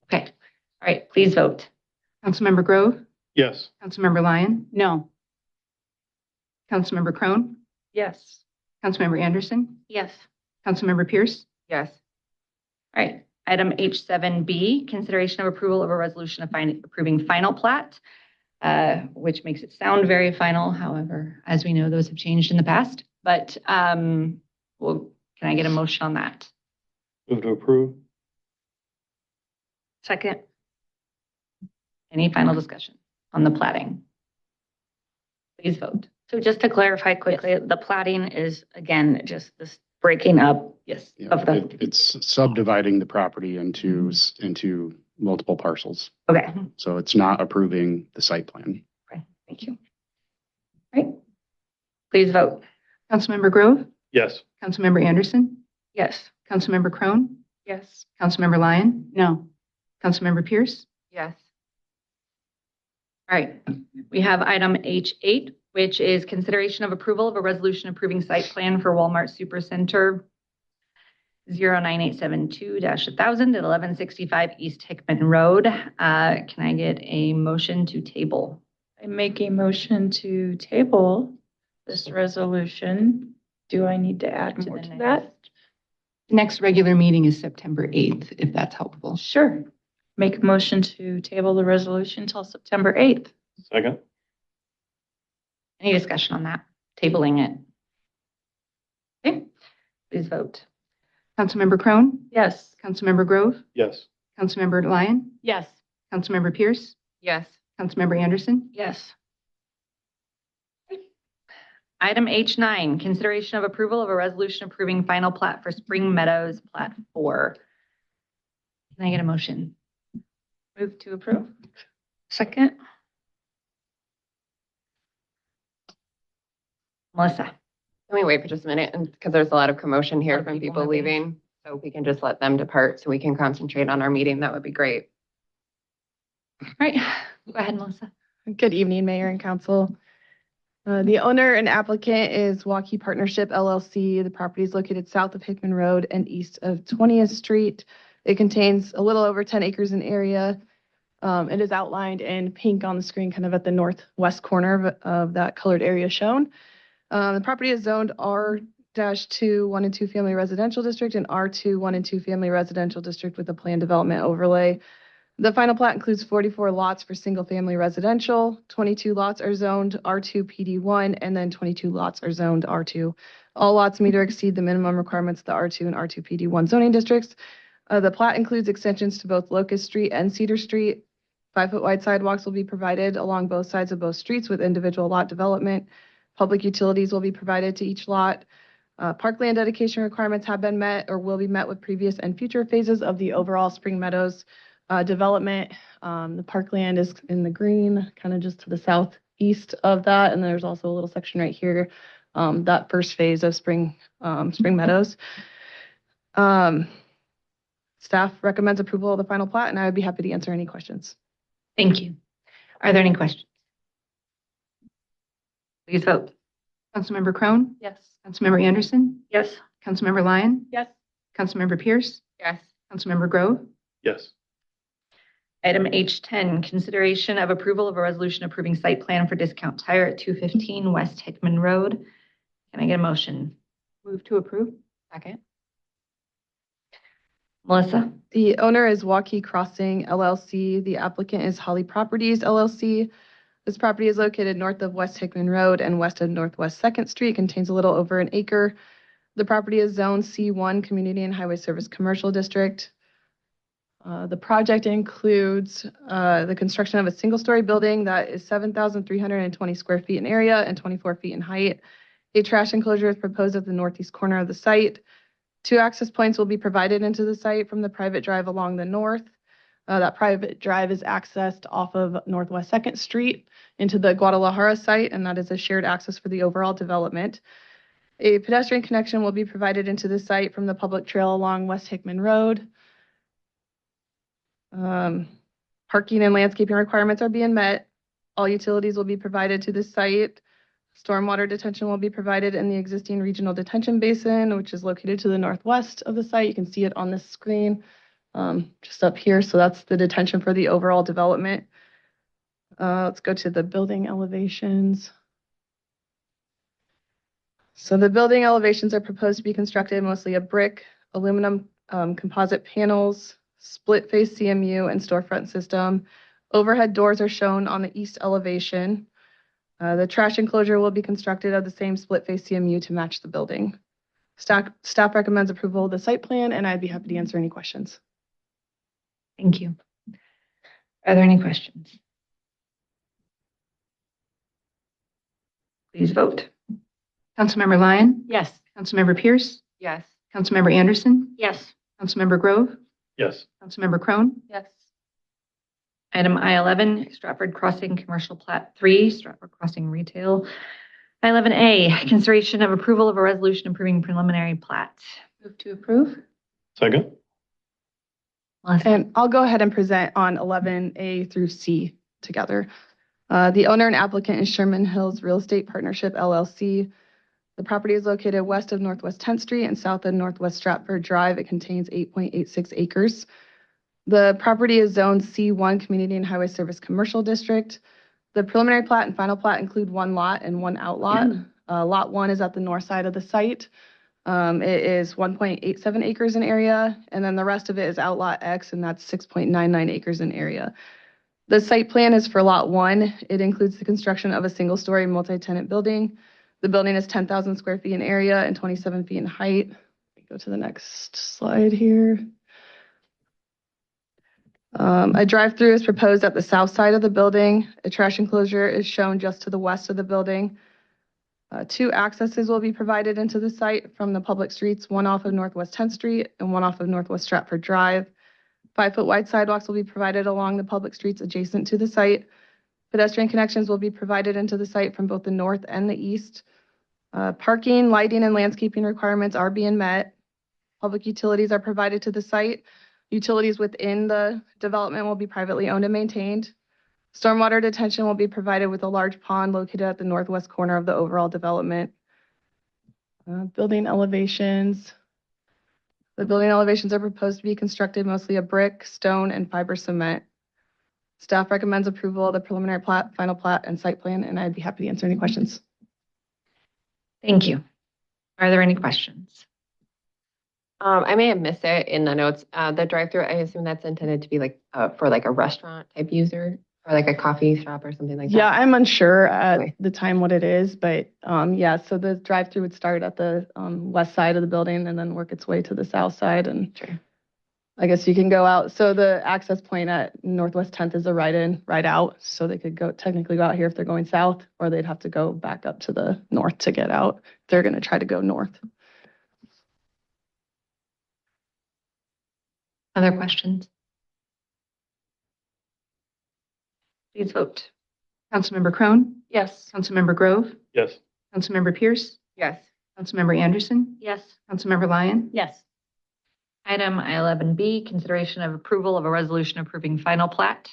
Okay. All right, please vote. Councilmember Grove? Yes. Councilmember Lyon? No. Councilmember Crone? Yes. Councilmember Anderson? Yes. Councilmember Pierce? Yes. All right. Item H7B, consideration of approval of a resolution of approving final plat, which makes it sound very final. However, as we know, those have changed in the past. But can I get a motion on that? Move to approve. Second. Any final discussion on the plating? Please vote. So just to clarify quickly, the plating is, again, just this breaking up. Yes. Yeah, it's subdividing the property into multiple parcels. Okay. So it's not approving the site plan. Okay. Thank you. All right. Please vote. Councilmember Grove? Yes. Councilmember Anderson? Yes. Councilmember Crone? Yes. Councilmember Lyon? No. Councilmember Pierce? Yes. All right. We have item H8, which is consideration of approval of a resolution approving site plan for Walmart Supercenter 09872-1000 at 1165 East Hickman Road. Can I get a motion to table? I make a motion to table this resolution. Do I need to add more to that? The next regular meeting is September 8th, if that's helpful. Sure. Make a motion to table the resolution until September 8th. Second. Any discussion on that? Tabling it. Okay. Please vote. Councilmember Crone? Yes. Councilmember Grove? Yes. Councilmember Lyon? Yes. Councilmember Pierce? Yes. Councilmember Anderson? Yes. Item H9, consideration of approval of a resolution approving final plat for Spring Meadows Plat 4. Can I get a motion? Move to approve. Second. Melissa. Can we wait for just a minute? And because there's a lot of commotion here Other from people people maybe. leaving. So if we can just let them depart so we can concentrate on our meeting, that would be great. All right, go ahead, Melissa. Good evening, Mayor and Council. The owner and applicant is Waukee Partnership LLC. The property is located south of Hickman Road and east of 20th Street. It contains a little over 10 acres in area. It is outlined in pink on the screen, kind of at the northwest corner of that colored area shown. The property is zoned R-2 1 and 2 family residential district and R2 1 and 2 family residential district with a planned development overlay. The final plat includes 44 lots for single-family residential, 22 lots are zoned R2 PD1, and then 22 lots are zoned R2. All lots meet or exceed the minimum requirements of the R2 and R2 PD1 zoning districts. The plat includes extensions to both Locust Street and Cedar Street. 5-foot wide sidewalks will be provided along both sides of both streets with individual lot development. Public utilities will be provided to each lot. Parkland dedication requirements have been met or will be met with previous and future phases of the overall Spring Meadows development. The parkland is in the green, kind of just to the southeast of that. And there's also a little section right here, that first phase of Spring Meadows. Staff recommends approval of the final plat, and I would be happy to answer any questions. Thank you. Are there any questions? Please vote. Councilmember Crone? Yes. Councilmember Anderson? Yes. Councilmember Lyon? Yes. Councilmember Pierce? Yes. Councilmember Grove? Yes. Item H10, consideration of approval of a resolution approving site plan for Discount Tire at 215 West Hickman Road. Can I get a motion? Move to approve. Second. Melissa. The owner is Waukee Crossing LLC. The applicant is Holly Properties LLC. This property is located north of West Hickman Road and west of Northwest 2nd Street. Contains a little over an acre. The property is zoned C1 Community and Highway Service Commercial District. The project includes the construction of a single-story building that is 7,320 square feet in area and 24 feet in height. A trash enclosure is proposed at the northeast corner of the site. 2 access points will be provided into the site from the private drive along the north. That private drive is accessed off of Northwest 2nd Street into the Guadalajara site, and that is a shared access for the overall development. A pedestrian connection will be provided into the site from the public trail along West Hickman Road. Parking and landscaping requirements are being met. All utilities will be provided to the site. Stormwater detention will be provided in the existing regional detention basin, which is located to the northwest of the site. You can see it on this screen, just up here. So that's the detention for the overall development. Let's go to the building elevations. So the building elevations are proposed to be constructed mostly of brick, aluminum composite panels, split face CMU and storefront system. Overhead doors are shown on the east elevation. The trash enclosure will be constructed of the same split face CMU to match the building. Staff recommends approval of the site plan, and I'd be happy to answer any questions. Thank you. Are there any questions? Please vote. Councilmember Lyon? Yes. Councilmember Pierce? Yes. Councilmember Anderson? Yes. Councilmember Grove? Yes. Councilmember Crone? Yes. Item I11, Stratford Crossing Commercial Plat 3, Stratford Crossing Retail. I11A, consideration of approval of a resolution approving preliminary plat. Move to approve. Second. Melissa. And I'll go ahead and present on 11A through C together. The owner and applicant is Sherman Hills Real Estate Partnership LLC. The property is located west of Northwest 10th Street and south of Northwest Stratford Drive. It contains 8.86 acres. The property is zoned C1 Community and Highway Service Commercial District. The preliminary plat and final plat include 1 lot and 1 outlot. Lot 1 is at the north side of the site. It is 1.87 acres in area, and then the rest of it is outlot X, and that's 6.99 acres in area. The site plan is for lot 1. It includes the construction of a single-story multi-tenant building. The building is 10,000 square feet in area and 27 feet in height. Go to the next slide here. A drive-through is proposed at the south side of the building. A trash enclosure is shown just to the west of the building. Two accesses will be provided into the site from the public streets, one off of Northwest 10th Street and one off of Northwest Stratford Drive. 5-foot wide sidewalks will be provided along the public streets adjacent to the site. Pedestrian connections will be provided into the site from both the north and the east. Parking, lighting, and landscaping requirements are being met. Public utilities are provided to the site. Utilities within the development will be privately owned and maintained. Stormwater detention will be provided with a large pond located at the northwest corner of the overall development. Building elevations. The building elevations are proposed to be constructed mostly of brick, stone, and fiber cement. Staff recommends approval of the preliminary plat, final plat, and site plan, and I'd be happy to answer any questions. Thank you. Are there any questions? I may have missed it in the notes. The drive-through, I assume that's intended to be like for like a restaurant type user or like a coffee shop or something like that. Yeah, I'm unsure at the time what it is, but yeah, so the drive-through would start at the west side of the building and then work its way to the south side. And Sure. I guess you can go out. So the access point at Northwest 10th is a right in, right out. So they could technically go out here if they're going south, or they'd have to go back up to the north to get out. They're going to try to go north. Other questions? Please vote. Councilmember Crone? Yes. Councilmember Grove? Yes. Councilmember Pierce? Yes. Councilmember Anderson? Yes. Councilmember Lyon? Yes. Item I11B, consideration of approval of a resolution approving final plat.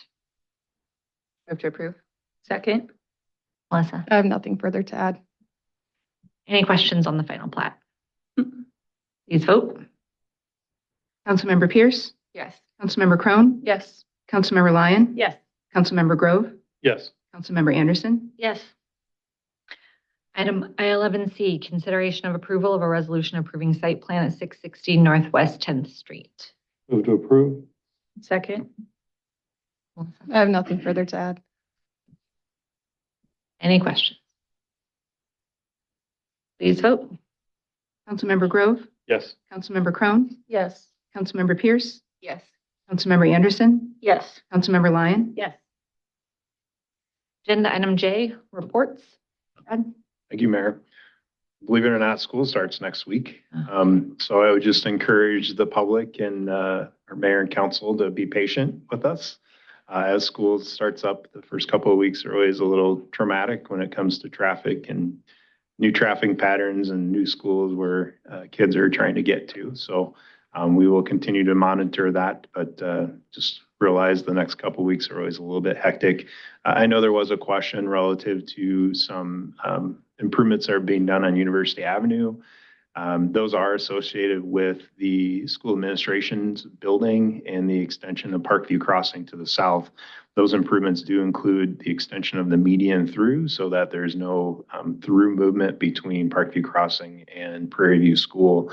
Move to approve. Second. Melissa? I have nothing further to add. Any questions on the final plat? Please vote. Councilmember Pierce? Yes. Councilmember Crone? Yes. Councilmember Lyon? Yes. Councilmember Grove? Yes. Councilmember Anderson? Yes. Item I11C, consideration of approval of a resolution approving site plan at 660 Northwest 10th Street. Move to approve. Second. I have nothing further to add. Any questions? Please vote. Councilmember Grove? Yes. Councilmember Crone? Yes. Councilmember Pierce? Yes. Councilmember Anderson? Yes. Councilmember Lyon? Yes. Agenda item J, reports. Brad? Thank you, Mayor. Believe it or not, school starts next week. So I would just encourage the public and our mayor and council to be patient with us. As school starts up, the first couple of weeks are always a little traumatic when it comes to traffic and new traffic patterns and new schools where kids are trying to get to. So we will continue to monitor that, but just realize the next couple of weeks are always a little bit hectic. I know there was a question relative to some improvements that are being done on University Avenue. Those are associated with the school administration's building and the extension of Parkview Crossing to the south. Those improvements do include the extension of the median through so that there's no through movement between Parkview Crossing and Prairie View School.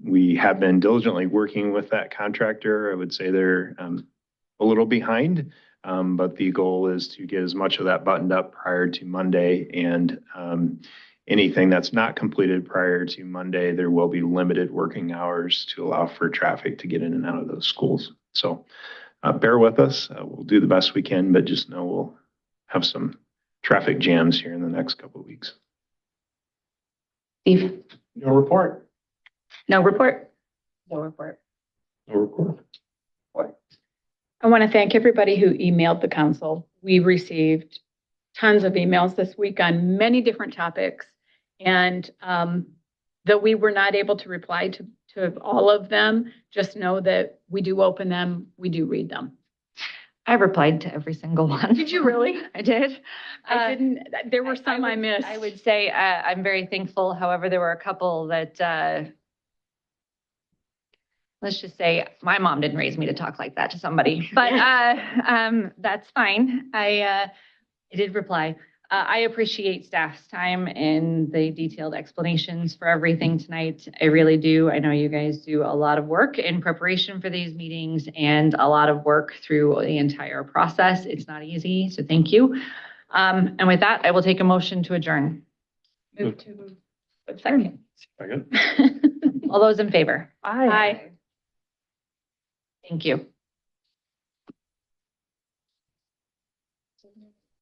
We have been diligently working with that contractor. I would say they're a little behind, but the goal is to get as much of that buttoned up prior to Monday. And anything that's not completed prior to Monday, there will be limited working hours to allow for traffic to get in and out of those schools. So bear with us. We'll do the best we can, but just know we'll have some traffic jams here in the next couple of weeks. Steve? No report. No report. No report. No report. I want to thank everybody who emailed the council. We received tons of emails this week on many different topics. And though we were not able to reply to all of them, just know that we do open them, we do read them. I replied to every single one. Did you really? I did. I didn't, there were some I missed. I would say I'm very thankful. However, there were a couple that, let's just say my mom didn't raise me to talk like that to somebody, but that's fine. I did reply. I appreciate staff's time and the detailed explanations for everything tonight. I really do. I know you guys do a lot of work in preparation for these meetings and a lot of work through the entire process. It's not easy, so thank you. And with that, I will take a motion to adjourn. Move to a second. Second. All those in favor? Aye. Thank you.